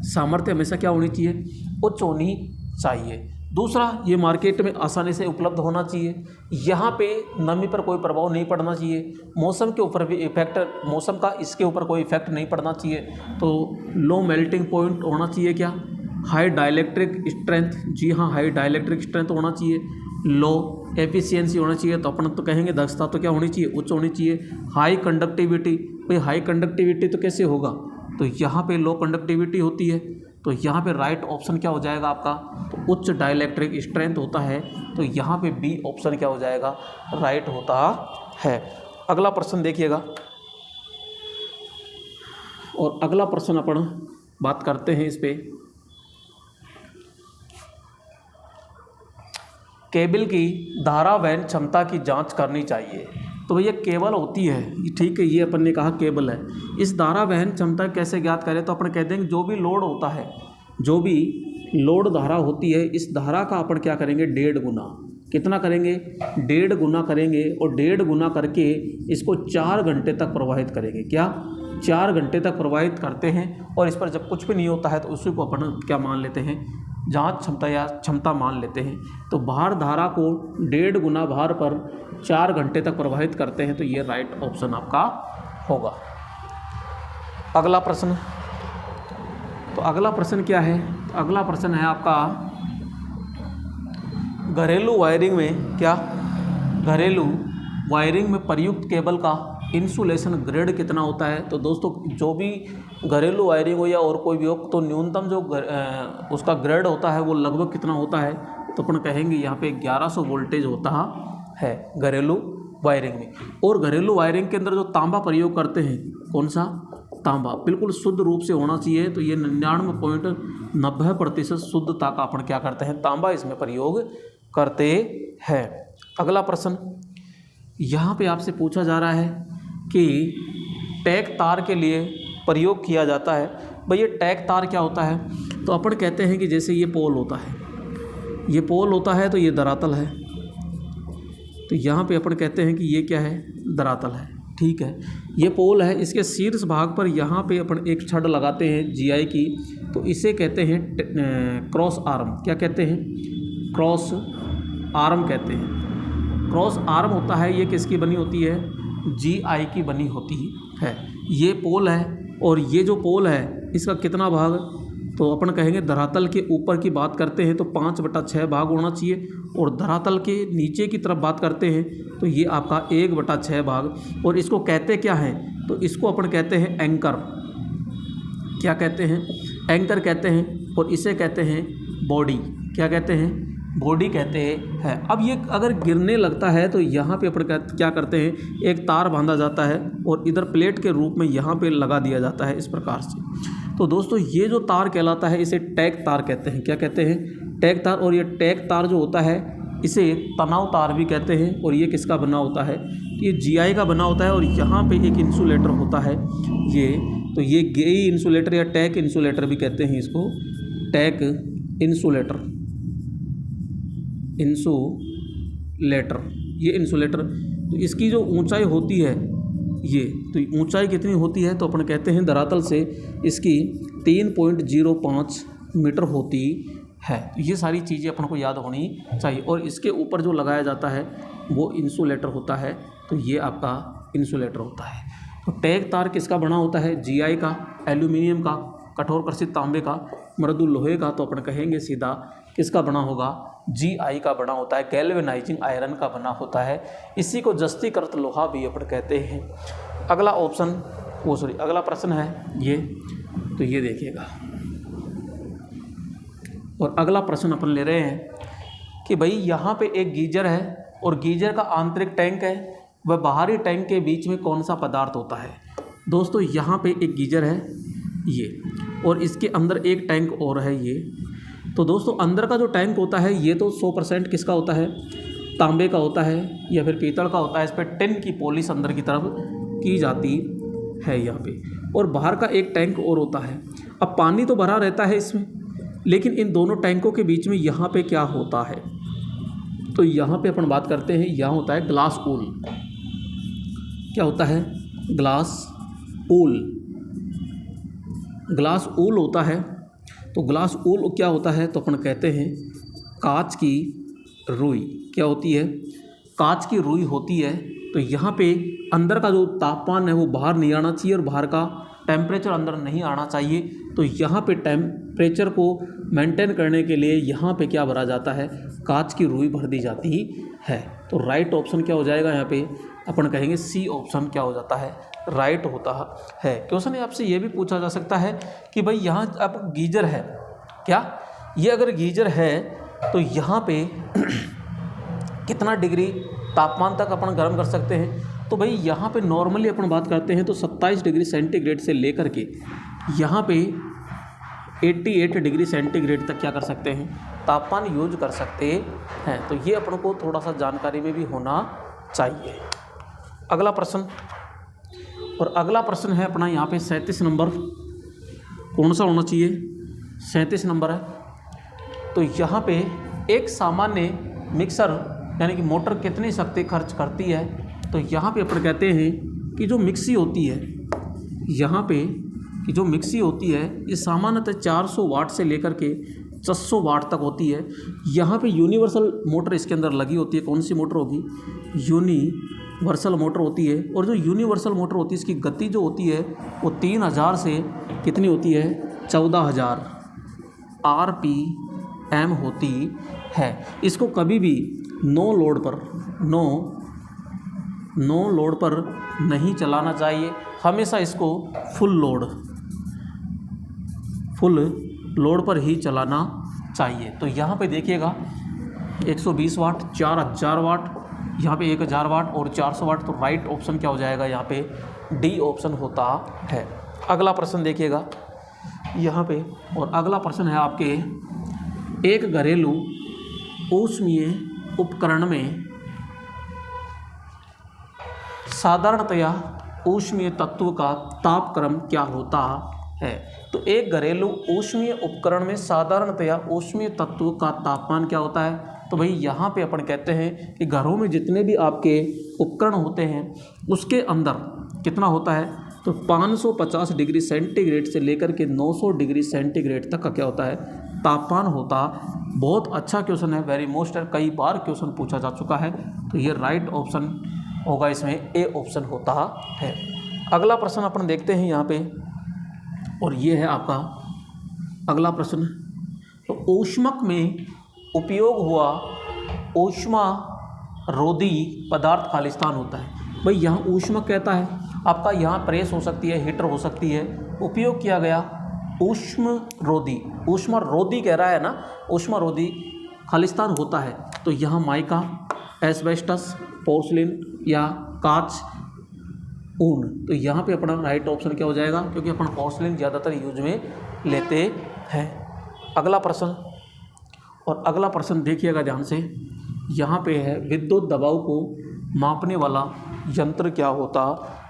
सामर्थ्य हमेशा क्या होनी चाहिए? उच्च होनी चाहिए। दूसरा, ये मार्केट में आसानी से उपलब्ध होना चाहिए। यहाँ पे नमी पर कोई प्रभाव नहीं पड़ना चाहिए। मौसम के ऊपर भी इफेक्ट, मौसम का इसके ऊपर कोई इफेक्ट नहीं पड़ना चाहिए। तो लो मेल्टिंग पॉइंट होना चाहिए। क्या? हाई डाइलेक्ट्रिक स्ट्रेंथ, जी हाँ, हाई डाइलेक्ट्रिक स्ट्रेंथ होना चाहिए। लो एफिशिएंसी होना चाहिए, तो अपन तो कहेंगे दक्षता तो क्या होनी चाहिए? उच्च होनी चाहिए। हाई कंडक्टिविटी, भाई हाई कंडक्टिविटी तो कैसे होगा? तो यहाँ पे लो कंडक्टिविटी होती है। तो यहाँ पे राइट ऑप्शन क्या हो जाएगा आपका? तो उच्च डाइलेक्ट्रिक स्ट्रेंथ होता है। तो यहाँ पे बी ऑप्शन क्या हो जाएगा? राइट होता है। अगला प्रश्न देखिएगा, और अगला प्रश्न अपन बात करते हैं इस पे। केबल की धारा वहन क्षमता की जांच करनी चाहिए। तो भैया केबल होती है, ठीक है, ये अपन ने कहा केबल है। इस धारा वहन क्षमता कैसे ज्ञात करें, तो अपन कहते हैं जो भी लोड होता है, जो भी लोड धारा होती है, इस धारा का अपन क्या करेंगे 1.5 गुना। कितना करेंगे 1.5 गुना करेंगे, और 1.5 गुना करके इसको 4 घंटे तक प्रवाहित करेंगे। क्या 4 घंटे तक प्रवाहित करते हैं, और इस पर जब कुछ भी नहीं होता है तो उसी को अपन क्या मान लेते हैं, जांच क्षमता या क्षमता मान लेते हैं। तो भार धारा को 1.5 गुना भार पर 4 घंटे तक प्रवाहित करते हैं, तो ये राइट ऑप्शन आपका होगा। अगला प्रश्न, तो अगला प्रश्न क्या है, तो अगला प्रश्न है आपका घरेलू वायरिंग में, क्या घरेलू वायरिंग में प्रयुक्त केबल का इंसुलेशन ग्रेड कितना होता है। तो दोस्तों जो भी घरेलू वायरिंग हो या और कोई भी हो, तो न्यूनतम जो उसका ग्रेड होता है वो लगभग कितना होता है, तो अपन कहेंगे यहाँ पे 1100 वोल्टेज होता है घरेलू वायरिंग में। और घरेलू वायरिंग के अंदर जो तांबा प्रयोग करते हैं, कौन सा तांबा, बिल्कुल शुद्ध रूप से होना चाहिए। तो ये 99.90% शुद्धता का अपन क्या करते हैं, तांबा इसमें प्रयोग करते हैं। अगला प्रश्न यहाँ पे आपसे पूछा जा रहा है कि टैग तार के लिए प्रयोग किया जाता है। भैया टैग तार क्या होता है, तो अपन कहते हैं कि जैसे ये पोल होता है, ये पोल होता है, तो ये धरातल है, तो यहाँ पे अपन कहते हैं कि ये क्या है, धरातल है, ठीक है। ये पोल है, इसके शीर्ष भाग पर यहाँ पे अपन एक छड़ लगाते हैं GI की, तो इसे कहते हैं क्रॉस आर्म। क्या कहते हैं, क्रॉस आर्म कहते हैं। क्रॉस आर्म होता है, ये किसकी बनी होती है, GI की बनी होती है। ये पोल है, और ये जो पोल है इसका कितना भाग, तो अपन कहेंगे धरातल के ऊपर की बात करते हैं तो 5/6 भाग होना चाहिए, और धरातल के नीचे की तरफ बात करते हैं तो ये आपका 1/6 भाग। और इसको कहते क्या है, तो इसको अपन कहते हैं एंकर। क्या कहते हैं, एंकर कहते हैं, और इसे कहते हैं बॉडी। क्या कहते हैं, बॉडी कहते हैं। अब ये अगर गिरने लगता है तो यहाँ पे अपन क्या करते हैं, एक तार बांधा जाता है और इधर प्लेट के रूप में यहाँ पे लगा दिया जाता है इस प्रकार से। तो दोस्तों ये जो तार कहलाता है इसे टैग तार कहते हैं। क्या कहते हैं, टैग तार। और ये टैग तार जो होता है इसे तनाव तार भी कहते हैं। और ये किसका बना होता है, ये GI का बना होता है, और यहाँ पे एक इंसुलेटर होता है ये, तो ये गेई इंसुलेटर या टैग इंसुलेटर भी कहते हैं इसको, टैग इंसुलेटर, इंसुलेटर, ये इंसुलेटर। तो इसकी जो ऊंचाई होती है ये, तो ऊंचाई कितनी होती है, तो अपन कहते हैं धरातल से इसकी 3.05 मीटर होती है। तो ये सारी चीज़ें अपन को याद होनी चाहिए। और इसके ऊपर जो लगाया जाता है वो इंसुलेटर होता है, तो ये आपका इंसुलेटर होता है। तो टैग तार किसका बना होता है, GI का, एल्यूमिनियम का, कठोर कर्षित तांबे का, मृदु लोहे का, तो अपन कहेंगे सीधा किसका बना होगा, GI का बना होता है, गैल्वेनाइजिंग आयरन का बना होता है। इसी को जस्तीकृत लोहा भी अपन कहते हैं। अगला ऑप्शन अगला प्रश्न है ये, तो ये देखिएगा। और अगला प्रश्न अपन ले रहे हैं कि भाई यहाँ पे एक गीजर है, और गीजर का आंतरिक टैंक है, वह बाहरी टैंक के बीच में कौन सा पदार्थ होता है। दोस्तों यहाँ पे एक गीजर है ये, और इसके अंदर एक टैंक और है ये। तो दोस्तों अंदर का जो टैंक होता है ये तो 100% किसका होता है, तांबे का होता है या फिर पीतल का होता है। इस पर टिन की पॉलिश अंदर की तरफ की जाती है यहाँ पे। और बाहर का एक टैंक और होता है। अब पानी तो भरा रहता है इसमें, लेकिन इन दोनों टैंकों के बीच में यहाँ पे क्या होता है, तो यहाँ पे अपन बात करते हैं, यहाँ होता है ग्लास ऊल। क्या होता है, ग्लास ऊल, ग्लास ऊल होता है। तो ग्लास ऊल क्या होता है, तो अपन कहते हैं कांच की रुई। क्या होती है, कांच की रुई होती है। तो यहाँ पे अंदर का जो तापमान है वो बाहर नहीं आना चाहिए, और बाहर का टेम्परेचर अंदर नहीं आना चाहिए। तो यहाँ पे टेम्परेचर को मेंटेन करने के लिए यहाँ पे क्या भरा जाता है, कांच की रुई भर दी जाती है। तो राइट ऑप्शन क्या हो जाएगा, यहाँ पे अपन कहेंगे C ऑप्शन क्या हो जाता है, राइट होता है। क्वेश्चन आपसे ये भी पूछा जा सकता है कि भाई यहाँ अब गीजर है, क्या ये अगर गीजर है तो यहाँ पे कितना डिग्री तापमान तक अपन गर्म कर सकते हैं। तो भाई यहाँ पे नॉर्मली अपन बात करते हैं तो 27 डिग्री सेंटीग्रेड से लेकर के यहाँ पे 88 डिग्री सेंटीग्रेड तक क्या कर सकते हैं, तापमान यूज कर सकते हैं। तो ये अपन को थोड़ा सा जानकारी में भी होना चाहिए। अगला प्रश्न, और अगला प्रश्न है अपना यहाँ पे 37 नंबर, कौन सा होना चाहिए, 37 नंबर है। तो यहाँ पे एक सामान्य मिक्सर यानी कि मोटर कितनी शक्ति खर्च करती है। तो यहाँ पे अपन कहते हैं कि जो मिक्सी होती है, यहाँ पे कि जो मिक्सी होती है ये सामान्यतः 400 वाट से लेकर के 600 वाट तक होती है। यहाँ पे यूनिवर्सल मोटर इसके अंदर लगी होती है। कौन सी मोटर होगी, यूनिवर्सल मोटर होती है। और जो यूनिवर्सल मोटर होती है इसकी गति जो होती है वो 3000 से कितनी होती है, 14000 RPM होती है। इसको कभी भी नो लोड पर नहीं चलाना चाहिए, हमेशा इसको फुल लोड पर ही चलाना चाहिए। तो यहाँ पे देखिएगा 120 वाट, 4000 वाट, यहाँ पे 1000 वाट और 400 वाट। तो राइट ऑप्शन क्या हो जाएगा, यहाँ पे डी ऑप्शन होता है। अगला प्रश्न देखिएगा यहाँ पे, और अगला प्रश्न है आपके, एक घरेलू ऊष्मीय उपकरण में साधारणतया ऊष्मीय तत्व का तापक्रम क्या होता है। तो एक घरेलू ऊष्मीय उपकरण में साधारणतया ऊष्मीय तत्व का तापमान क्या होता है। तो भाई यहाँ पे अपन कहते हैं कि घरों में जितने भी आपके उपकरण होते हैं उसके अंदर कितना होता है, तो 550 डिग्री सेंटीग्रेड से लेकर के 900 डिग्री सेंटीग्रेड तक का क्या होता है, तापमान होता। बहुत अच्छा क्वेश्चन है, वेरी मोस्ट है, कई बार क्वेश्चन पूछा जा चुका है। तो ये राइट ऑप्शन होगा, इसमें ए ऑप्शन होता है। अगला प्रश्न अपन देखते हैं यहाँ पे, और ये है आपका अगला प्रश्न। तो ऊष्मक में उपयोग हुआ ऊष्मारोधी पदार्थ खालिस्तान होता है। भाई यहाँ ऊष्मक कहता है आपका, यहाँ प्रेस हो सकती है, हीटर हो सकती है, उपयोग किया गया ऊष्मारोधी कह रहा है ना, ऊष्मारोधी खालिस्तान होता है। तो यहाँ माइका, एस्बेस्टस, पोर्सिलिन या कांच, ऊन। तो यहाँ पे अपना राइट ऑप्शन क्या हो जाएगा, क्योंकि अपन पोर्सिलिन ज़्यादातर यूज में लेते हैं। अगला प्रश्न, और अगला प्रश्न देखिएगा ध्यान से, यहाँ पे है विद्युत दबाव को मापने वाला यंत्र क्या होता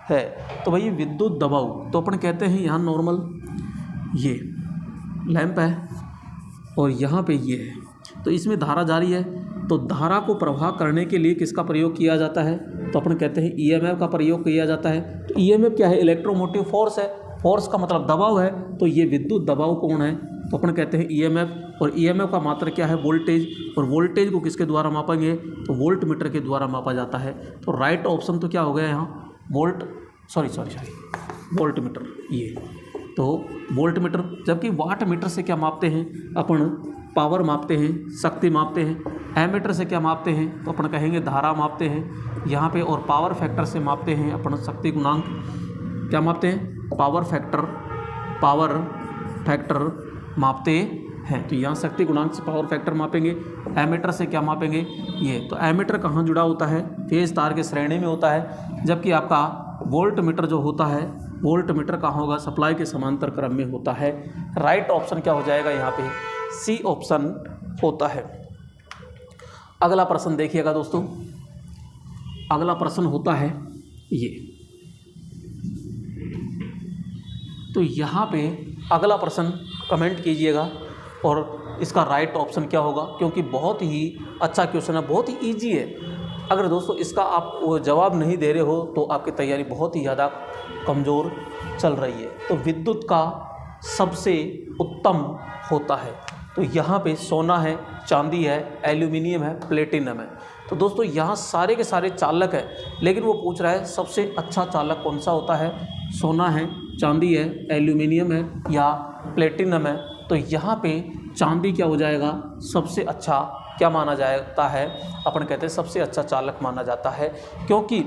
है। तो भाई विद्युत दबाव तो अपन कहते हैं यहाँ नॉर्मल ये लैंप है और यहाँ पे ये है, तो इसमें धारा जारी है। तो धारा को प्रवाह करने के लिए किसका प्रयोग किया जाता है, तो अपन कहते हैं ईएमएफ का प्रयोग किया जाता है। तो ईएमएफ क्या है, इलेक्ट्रोमोटिव फोर्स है, फोर्स का मतलब दबाव है। तो ये विद्युत दबाव कौन है, तो अपन कहते हैं ईएमएफ। और ईएमएफ का मात्रा क्या है, वोल्टेज, और वोल्टेज को किसके द्वारा मापेंगे, तो वोल्ट मीटर के द्वारा मापा जाता है। तो राइट ऑप्शन तो क्या हो गया यहाँ, वोल्ट मीटर, ये तो वोल्ट मीटर। जबकि वाट मीटर से क्या मापते हैं अपन, पावर मापते हैं, शक्ति मापते हैं। एमीटर से क्या मापते हैं, तो अपन कहेंगे धारा मापते हैं यहाँ पे। और पावर फैक्टर से मापते हैं अपन शक्ति गुणांक, क्या मापते हैं, पावर फैक्टर मापते हैं। तो यहाँ शक्ति गुणांक से पावर फैक्टर मापेंगे। एमीटर से क्या मापेंगे, ये। तो एमीटर कहाँ जुड़ा होता है, फेज तार के श्रेणी में होता है। जबकि आपका वोल्ट मीटर जो होता है, वोल्ट मीटर कहाँ होगा, सप्लाई के समांतर क्रम में होता है। राइट ऑप्शन क्या हो जाएगा यहाँ पे, सी ऑप्शन होता है। अगला प्रश्न देखिएगा दोस्तों, अगला प्रश्न होता है ये। तो यहाँ पे अगला प्रश्न कमेंट कीजिएगा और इसका राइट ऑप्शन क्या होगा, क्योंकि बहुत ही अच्छा क्वेश्चन है, बहुत ही इजी है। अगर दोस्तों इसका आप जवाब नहीं दे रहे हो तो आपकी तैयारी बहुत ही ज़्यादा कमज़ोर चल रही है। तो विद्युत का सबसे उत्तम होता है, तो यहाँ पे सोना है, चांदी है, एल्यूमिनियम है, प्लेटिनम है। तो दोस्तों यहाँ सारे के सारे चालक है, लेकिन वो पूछ रहा है सबसे अच्छा चालक कौन सा होता है, सोना है, चांदी है, एल्यूमिनियम है या प्लेटिनम है। तो यहाँ पे चांदी क्या हो जाएगा, सबसे अच्छा क्या माना जाता है, अपन कहते हैं सबसे अच्छा चालक माना जाता है, क्योंकि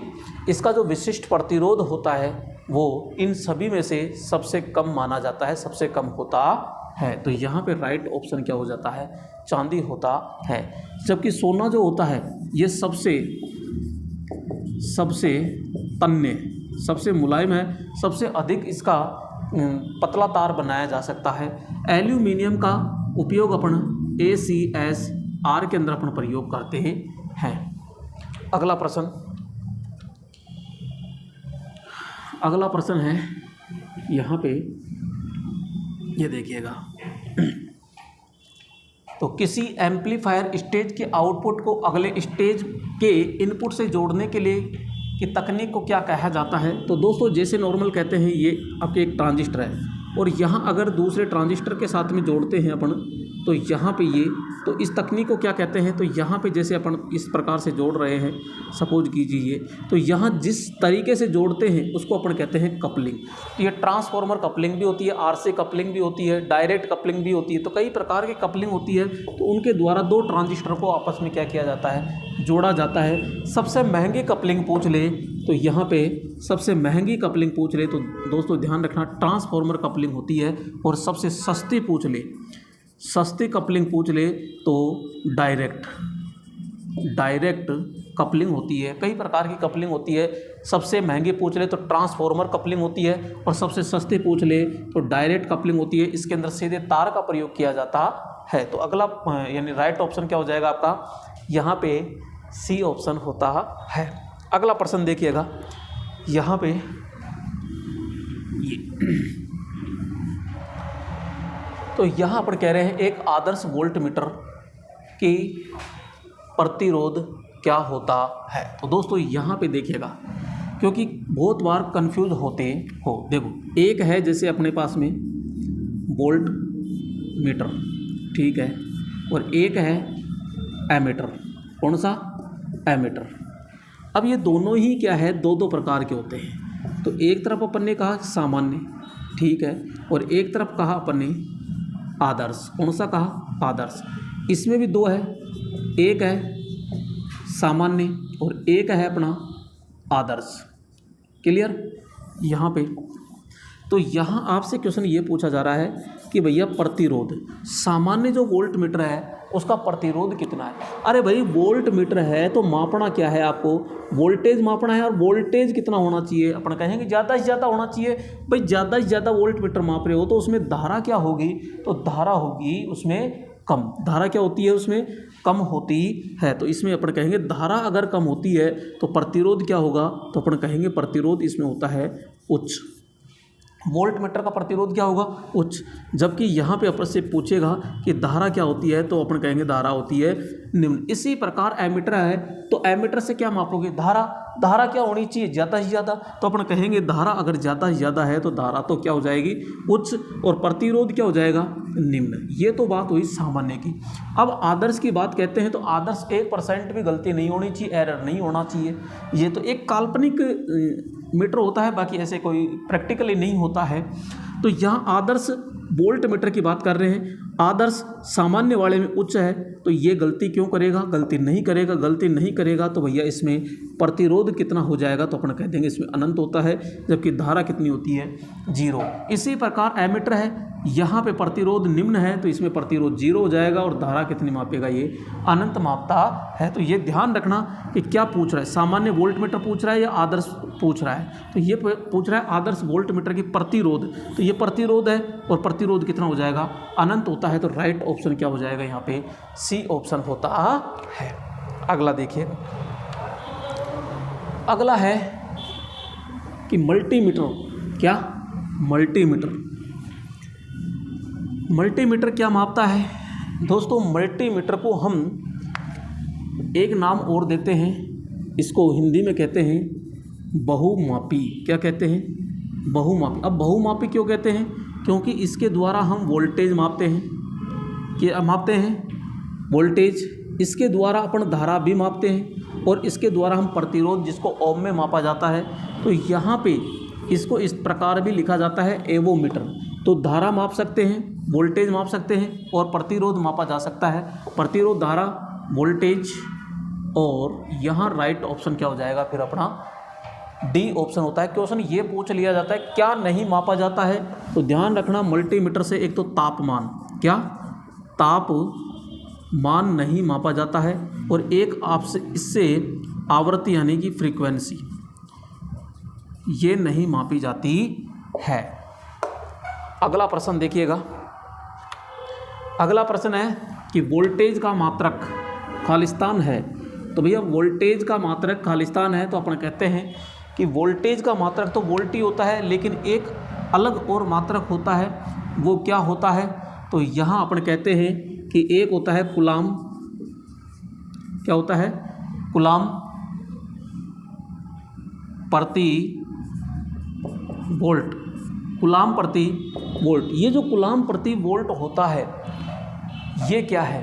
इसका जो विशिष्ट प्रतिरोध होता है वो इन सभी में से सबसे कम माना जाता है, सबसे कम होता है। तो यहाँ पे राइट ऑप्शन क्या हो जाता है, चांदी होता है। जबकि सोना जो होता है ये सबसे तन्य, सबसे मुलायम है, सबसे अधिक इसका पतला तार बनाया जा सकता है। एल्यूमिनियम का उपयोग अपन ACSR के अंदर अपन प्रयोग करते हैं। अगला प्रश्न है यहाँ पे, ये देखिएगा। तो किसी एम्पलीफायर स्टेज के आउटपुट को अगले स्टेज के इनपुट से जोड़ने के लिए की तकनीक को क्या कहा जाता है? तो दोस्तों जैसे नॉर्मल कहते हैं, ये आपके एक ट्रांजिस्टर है और यहाँ अगर दूसरे ट्रांजिस्टर के साथ में जोड़ते हैं अपन, तो यहाँ पे ये, तो इस तकनीक को क्या कहते हैं? तो यहाँ पे जैसे अपन इस प्रकार से जोड़ रहे हैं, सपोज कीजिए, तो यहाँ जिस तरीके से जोड़ते हैं उसको अपन कहते हैं कपलिंग। तो ये ट्रांसफॉर्मर कपलिंग भी होती है, RC कपलिंग भी होती है, डायरेक्ट कपलिंग भी होती है। तो कई प्रकार की कपलिंग होती है। तो उनके द्वारा दो ट्रांजिस्टर को आपस में क्या किया जाता है? जोड़ा जाता है। सबसे महंगी कपलिंग पूछ ले तो यहाँ पे सबसे महंगी कपलिंग पूछ ले तो दोस्तों ध्यान रखना ट्रांसफॉर्मर कपलिंग होती है। और सबसे सस्ती पूछ ले, सस्ती कपलिंग पूछ ले तो डायरेक्ट कपलिंग होती है। कई प्रकार की कपलिंग होती है। सबसे महंगी पूछ ले तो ट्रांसफॉर्मर कपलिंग होती है और सबसे सस्ती पूछ ले तो डायरेक्ट कपलिंग होती है। इसके अंदर सीधे तार का प्रयोग किया जाता है। तो अगला यानी राइट ऑप्शन क्या हो जाएगा आपका? यहाँ पे C ऑप्शन होता है। अगला प्रश्न देखिएगा यहाँ पे, ये तो यहाँ पर कह रहे हैं एक आदर्श वोल्ट मीटर की प्रतिरोध क्या होता है? तो दोस्तों यहाँ पे देखिएगा, क्योंकि बहुत बार कंफ्यूज होते हो। देखो, एक है जैसे अपने पास में वोल्ट मीटर, ठीक है, और एक है एमीटर। कौन सा? एमीटर। अब ये दोनों ही क्या है? दो प्रकार के होते हैं। तो एक तरफ अपन ने कहा सामान्य, ठीक है, और एक तरफ कहा अपन ने आदर्श। कौन सा कहा? आदर्श। इसमें भी दो है, एक है सामान्य और एक है अपना आदर्श। क्लियर? यहाँ पे तो यहाँ आपसे क्वेश्चन ये पूछा जा रहा है कि भैया प्रतिरोध, सामान्य जो वोल्ट मीटर है उसका प्रतिरोध कितना है? अरे भाई वोल्ट मीटर है तो मापना क्या है? आपको वोल्टेज मापना है। और वोल्टेज कितना होना चाहिए? अपन कहेंगे ज़्यादा से ज़्यादा होना चाहिए। भाई ज़्यादा से ज़्यादा वोल्ट मीटर माप रहे हो तो उसमें धारा क्या होगी? तो धारा होगी उसमें कम। धारा क्या होती है? उसमें कम होती है। तो इसमें अपन कहेंगे धारा अगर कम होती है तो प्रतिरोध क्या होगा? तो अपन कहेंगे प्रतिरोध इसमें होता है उच्च। वोल्ट मीटर का प्रतिरोध क्या होगा? उच्च। जबकि यहाँ पे अपन से पूछेगा कि धारा क्या होती है तो अपन कहेंगे धारा होती है निम्न। इसी प्रकार एमीटर है तो एमीटर से क्या मापोगे? धारा क्या होनी चाहिए? ज़्यादा से ज़्यादा। तो अपन कहेंगे धारा अगर ज़्यादा से ज़्यादा है तो धारा तो क्या हो जाएगी? उच्च। और प्रतिरोध क्या हो जाएगा? निम्न। ये तो बात हुई सामान्य की। अब आदर्श की बात कहते हैं तो आदर्श 1% भी गलती नहीं होनी चाहिए, एरर नहीं होना चाहिए। ये तो एक काल्पनिक मीटर होता है, बाकी ऐसे कोई प्रैक्टिकली नहीं होता है। तो यहाँ आदर्श वोल्ट मीटर की बात कर रहे हैं। आदर्श सामान्य वाले में उच्च है तो ये गलती क्यों करेगा? गलती नहीं करेगा। गलती नहीं करेगा तो भैया इसमें प्रतिरोध कितना हो जाएगा? तो अपन कह देंगे इसमें अनंत होता है। जबकि धारा कितनी होती है? 0। इसी प्रकार एमीटर है, यहाँ पे प्रतिरोध निम्न है तो इसमें प्रतिरोध 0 हो जाएगा और धारा कितनी मापेगा? ये अनंत मापता है। तो ये ध्यान रखना कि क्या पूछ रहा है, सामान्य वोल्ट मीटर पूछ रहा है या आदर्श पूछ रहा है? तो ये पूछ रहा है आदर्श वोल्ट मीटर की प्रतिरोध। तो ये प्रतिरोध है और प्रतिरोध कितना हो जाएगा? अनंत होता है। तो राइट ऑप्शन क्या हो जाएगा? यहाँ पे C ऑप्शन होता है। अगला देखिए, अगला है कि मल्टीमीटर। क्या? मल्टीमीटर क्या मापता है? दोस्तों मल्टीमीटर को हम एक नाम और देते हैं, इसको हिंदी में कहते हैं बहुमापी। क्या कहते हैं? बहुमापी। अब बहुमापी क्यों कहते हैं? क्योंकि इसके द्वारा हम वोल्टेज मापते हैं। क्या मापते हैं? वोल्टेज। इसके द्वारा अपन धारा भी मापते हैं और इसके द्वारा हम प्रतिरोध, जिसको ओम में मापा जाता है। तो यहाँ पे इसको इस प्रकार भी लिखा जाता है एवोमीटर। तो धारा माप सकते हैं, वोल्टेज माप सकते हैं और प्रतिरोध मापा जा सकता है। प्रतिरोध, धारा, वोल्टेज। और यहाँ राइट ऑप्शन क्या हो जाएगा फिर अपना? D ऑप्शन होता है। क्वेश्चन ये पूछ लिया जाता है क्या नहीं मापा जाता है? तो ध्यान रखना मल्टीमीटर से एक तो तापमान, क्या? तापमान नहीं मापा जाता है और एक आपसे इससे आवृत्ति यानी कि फ्रीक्वेंसी ये नहीं मापी जाती है। अगला प्रश्न देखिएगा। अगला प्रश्न है कि वोल्टेज का मात्रक खालिस्तान है। तो भैया वोल्टेज का मात्रक खालिस्तान है तो अपन कहते हैं कि वोल्टेज का मात्रक तो वोल्ट ही होता है, लेकिन एक अलग और मात्रक होता है, वो क्या होता है? तो यहाँ अपन कहते हैं कि एक होता है कूलाम। क्या होता है? कूलाम प्रति वोल्ट। कूलाम प्रति वोल्ट। ये जो कूलाम प्रति वोल्ट होता है ये क्या है?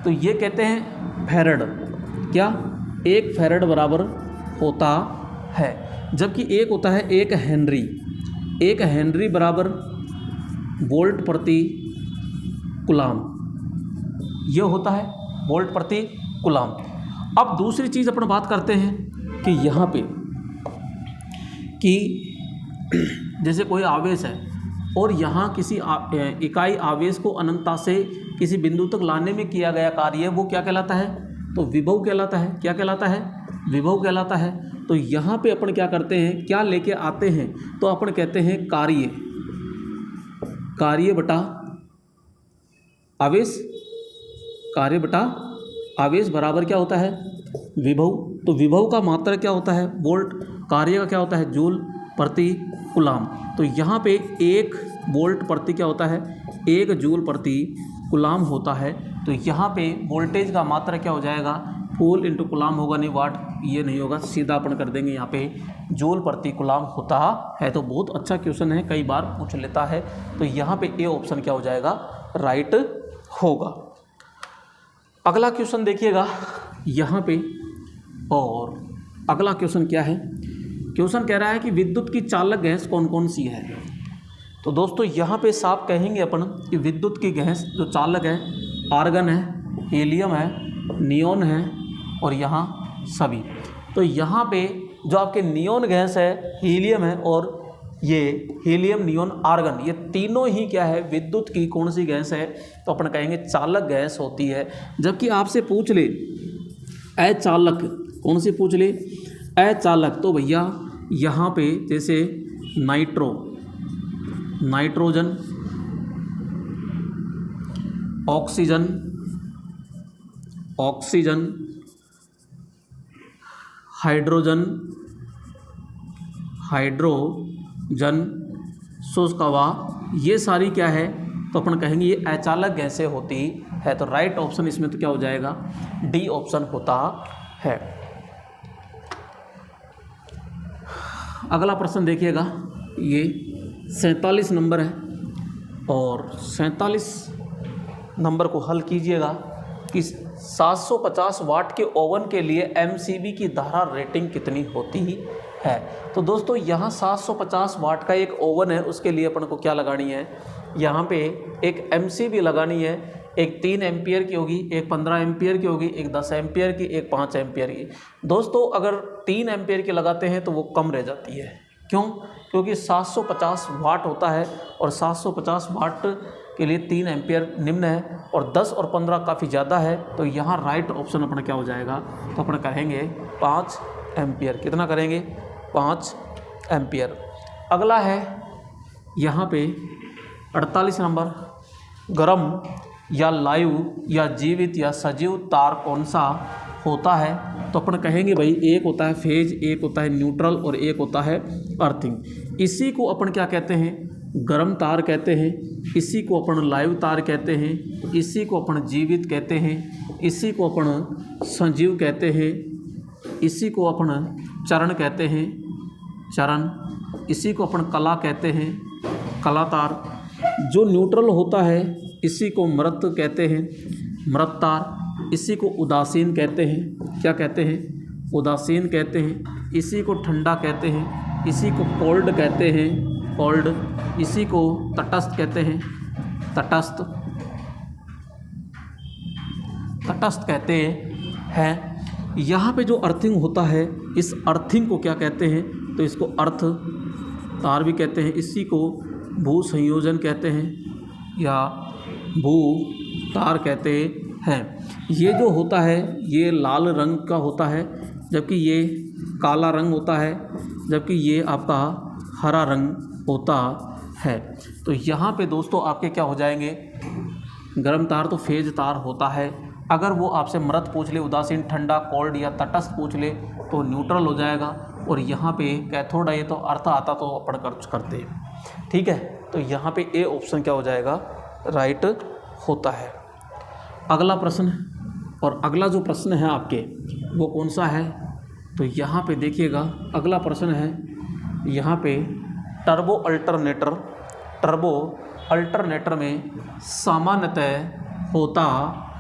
तो ये कहते हैं फैरड। क्या? 1 फैरड बराबर होता है, जबकि एक होता है 1 हेनरी। 1 हेनरी बराबर वोल्ट प्रति कूलाम, ये होता है वोल्ट प्रति कूलाम। अब दूसरी चीज़ अपन बात करते हैं कि यहाँ पे कि जैसे कोई आवेश है और यहाँ किसी इकाई आवेश को अनंतता से किसी बिंदु तक लाने में किया गया कार्य, वो क्या कहलाता है? तो विभव कहलाता है। क्या कहलाता है? विभव कहलाता है। तो यहाँ पे अपन क्या करते हैं, क्या लेके आते हैं? तो अपन कहते हैं कार्य, कार्य बटा आवेश, कार्य बटा आवेश बराबर क्या होता है? विभव। तो विभव का मात्रक क्या होता है? वोल्ट। कार्य का क्या होता है? जूल प्रति कूलाम। तो यहाँ पे 1 वोल्ट प्रति क्या होता है? 1 जूल प्रति कूलाम होता है। तो यहाँ पे वोल्टेज का मात्रक क्या हो जाएगा? फूल इंटू कूलाम होगा, नहीं वाट, ये नहीं होगा, सीधा अपन कर देंगे यहाँ पे जूल प्रति कूलाम होता है। तो बहुत अच्छा क्वेश्चन है, कई बार पूछ लेता है। तो यहाँ पे ए ऑप्शन क्या हो जाएगा? राइट होगा। अगला क्वेश्चन देखिएगा यहाँ पे, और अगला क्वेश्चन क्या है? क्वेश्चन कह रहा है कि विद्युत की चालक गैस कौन कौन सी है। तो दोस्तों यहाँ पे साफ कहेंगे अपन कि विद्युत की गैस जो चालक है, आर्गन है, हीलियम है, नियोन है और यहाँ सभी। तो यहाँ पे जो आपके नियोन गैस है, हीलियम है और ये हीलियम, नियोन, आर्गन, ये तीनों ही क्या है? विद्युत की कौन सी गैस है? तो अपन कहेंगे चालक गैस होती है। जबकि आपसे पूछ ले अचालक, कौन सी पूछ ले? अचालक, तो भैया यहाँ पे जैसे नाइट्रोजन, ऑक्सीजन, हाइड्रोजन, शुष्क हवा, ये सारी क्या है? तो अपन कहेंगे ये अचालक गैसें होती है। तो राइट ऑप्शन इसमें तो क्या हो जाएगा? डी ऑप्शन होता है। अगला प्रश्न देखिएगा, ये 47 नंबर है और 47 नंबर को हल कीजिएगा कि 750 वाट के ओवन के लिए एमसीबी की धारा रेटिंग कितनी होती है। तो दोस्तों यहाँ 750 वाट का एक ओवन है, उसके लिए अपन को क्या लगानी है? यहाँ पे एक एमसीबी लगानी है। एक 3 एम्पियर की होगी, एक 15 एम्पियर की होगी, एक 10 एम्पियर की, एक 5 एम्पियर की। दोस्तों अगर 3 एम्पियर की लगाते हैं तो वो कम रह जाती है। क्यों? क्योंकि 750 वाट होता है और 750 वाट के लिए 3 एम्पियर निम्न है और 10 और 15 काफ़ी ज़्यादा है। तो यहाँ राइट ऑप्शन अपना क्या हो जाएगा? तो अपन करेंगे 5 एम्पियर। कितना करेंगे? 5 एम्पियर। अगला है यहाँ पे 48 नंबर, गर्म या लाइव या जीवित या सजीव तार कौन सा होता है? तो अपन कहेंगे भाई एक होता है फेज, एक होता है न्यूट्रल और एक होता है अर्थिंग। इसी को अपन क्या कहते हैं? गर्म तार कहते हैं। इसी को अपन लाइव तार कहते हैं। इसी को अपन जीवित कहते हैं। इसी को अपन सजीव कहते हैं। इसी को अपन चरण कहते हैं, चरण। इसी को अपन कला कहते हैं, कला तार। जो न्यूट्रल होता है इसी को मृत कहते हैं, मृत तार। इसी को उदासीन कहते हैं। क्या कहते हैं? उदासीन कहते हैं। इसी को ठंडा कहते हैं। इसी को कोल्ड कहते हैं, कोल्ड। इसी को तटस्थ कहते हैं, तटस्थ, तटस्थ कहते हैं। यहाँ पे जो अर्थिंग होता है, इस अर्थिंग को क्या कहते हैं? तो इसको अर्थ तार भी कहते हैं। इसी को भू संयोजन कहते हैं या भू तार कहते हैं। ये जो होता है ये लाल रंग का होता है, जबकि ये काला रंग होता है, जबकि ये आपका हरा रंग होता है। तो यहाँ पे दोस्तों आपके क्या हो जाएंगे, गर्म तार तो फेज तार होता है। अगर वो आपसे मृत पूछ ले, उदासीन, ठंडा, कोल्ड या तटस्थ पूछ ले तो न्यूट्रल हो जाएगा। और यहाँ पे कैथोड है तो अर्थ आता तो अपन करते हैं। ठीक है, तो यहाँ पे ए ऑप्शन क्या हो जाएगा, राइट होता है। अगला प्रश्न, और अगला जो प्रश्न है आपके वो कौन सा है, तो यहाँ पे देखिएगा अगला प्रश्न है यहाँ पे टर्बो अल्टरनेटर में सामान्यतः होता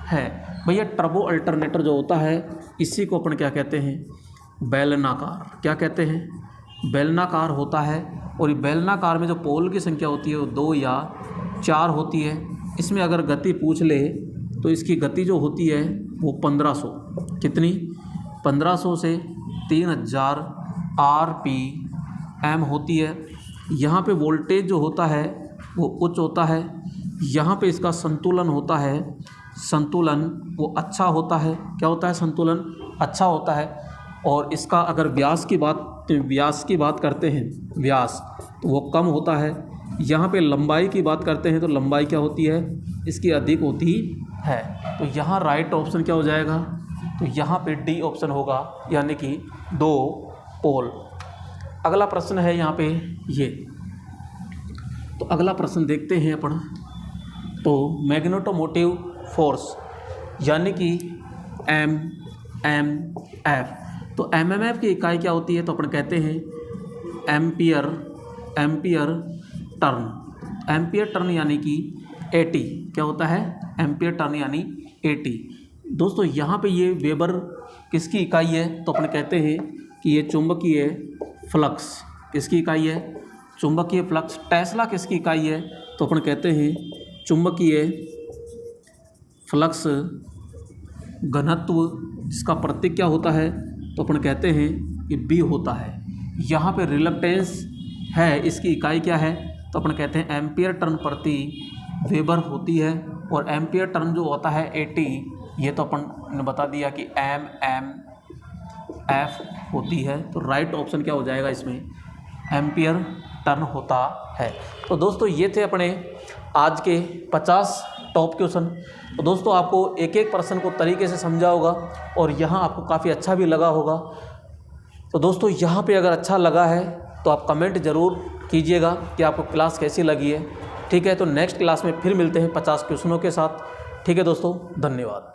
है। भैया टर्बो अल्टरनेटर जो होता है इसी को अपन क्या कहते हैं, बेलनाकार। क्या कहते हैं, बेलनाकार होता है। और ये बेलनाकार में जो पोल की संख्या होती है वो 2 या 4 होती है। इसमें अगर गति पूछ ले तो इसकी गति जो होती है वो 1500, कितनी, 1500 से 3000 RPM होती है। यहाँ पे वोल्टेज जो होता है वो उच्च होता है। यहाँ पे इसका संतुलन होता है, संतुलन वो अच्छा होता है। क्या होता है, संतुलन अच्छा होता है। और इसका अगर व्यास की बात करते हैं, व्यास तो वो कम होता है। यहाँ पे लंबाई की बात करते हैं तो लंबाई क्या होती है, इसकी अधिक होती है। तो यहाँ राइट ऑप्शन क्या हो जाएगा, तो यहाँ पे डी ऑप्शन होगा, यानी कि 2 पोल। अगला प्रश्न है यहाँ पे ये, तो अगला प्रश्न देखते हैं अपन। तो मैग्नेटोमोटिव फोर्स यानी कि MMF, तो MMF की इकाई क्या होती है, तो अपन कहते हैं एम्पियर टर्न यानी कि AT। क्या होता है, एम्पियर टर्न यानी AT। दोस्तों यहाँ पे ये वेबर किसकी इकाई है, तो अपन कहते हैं कि ये चुंबकीय फ्लक्स किसकी इकाई है, चुंबकीय फ्लक्स। टेस्ला किसकी इकाई है, तो अपन कहते हैं चुंबकीय फ्लक्स घनत्व, जिसका प्रतीक क्या होता है, तो अपन कहते हैं कि B होता है। यहाँ पे रिलक्टेंस है, इसकी इकाई क्या है, तो अपन कहते हैं एम्पियर टर्न प्रति वेबर होती है। और एम्पियर टर्न जो होता है AT, ये तो अपन ने बता दिया कि MMF होती है। तो राइट ऑप्शन क्या हो जाएगा इसमें, एम्पियर टर्न होता है। तो दोस्तों ये थे अपने आज के 50 टॉप क्वेश्चन। तो दोस्तों आपको एक एक प्रश्न को तरीके से समझा होगा और यहाँ आपको काफ़ी अच्छा भी लगा होगा। तो दोस्तों यहाँ पे अगर अच्छा लगा है तो आप कमेंट ज़रूर कीजिएगा कि आपको क्लास कैसी लगी है। ठीक है, तो नेक्स्ट क्लास में फिर मिलते हैं 50 क्वेश्चनों के साथ। ठीक है दोस्तों, धन्यवाद।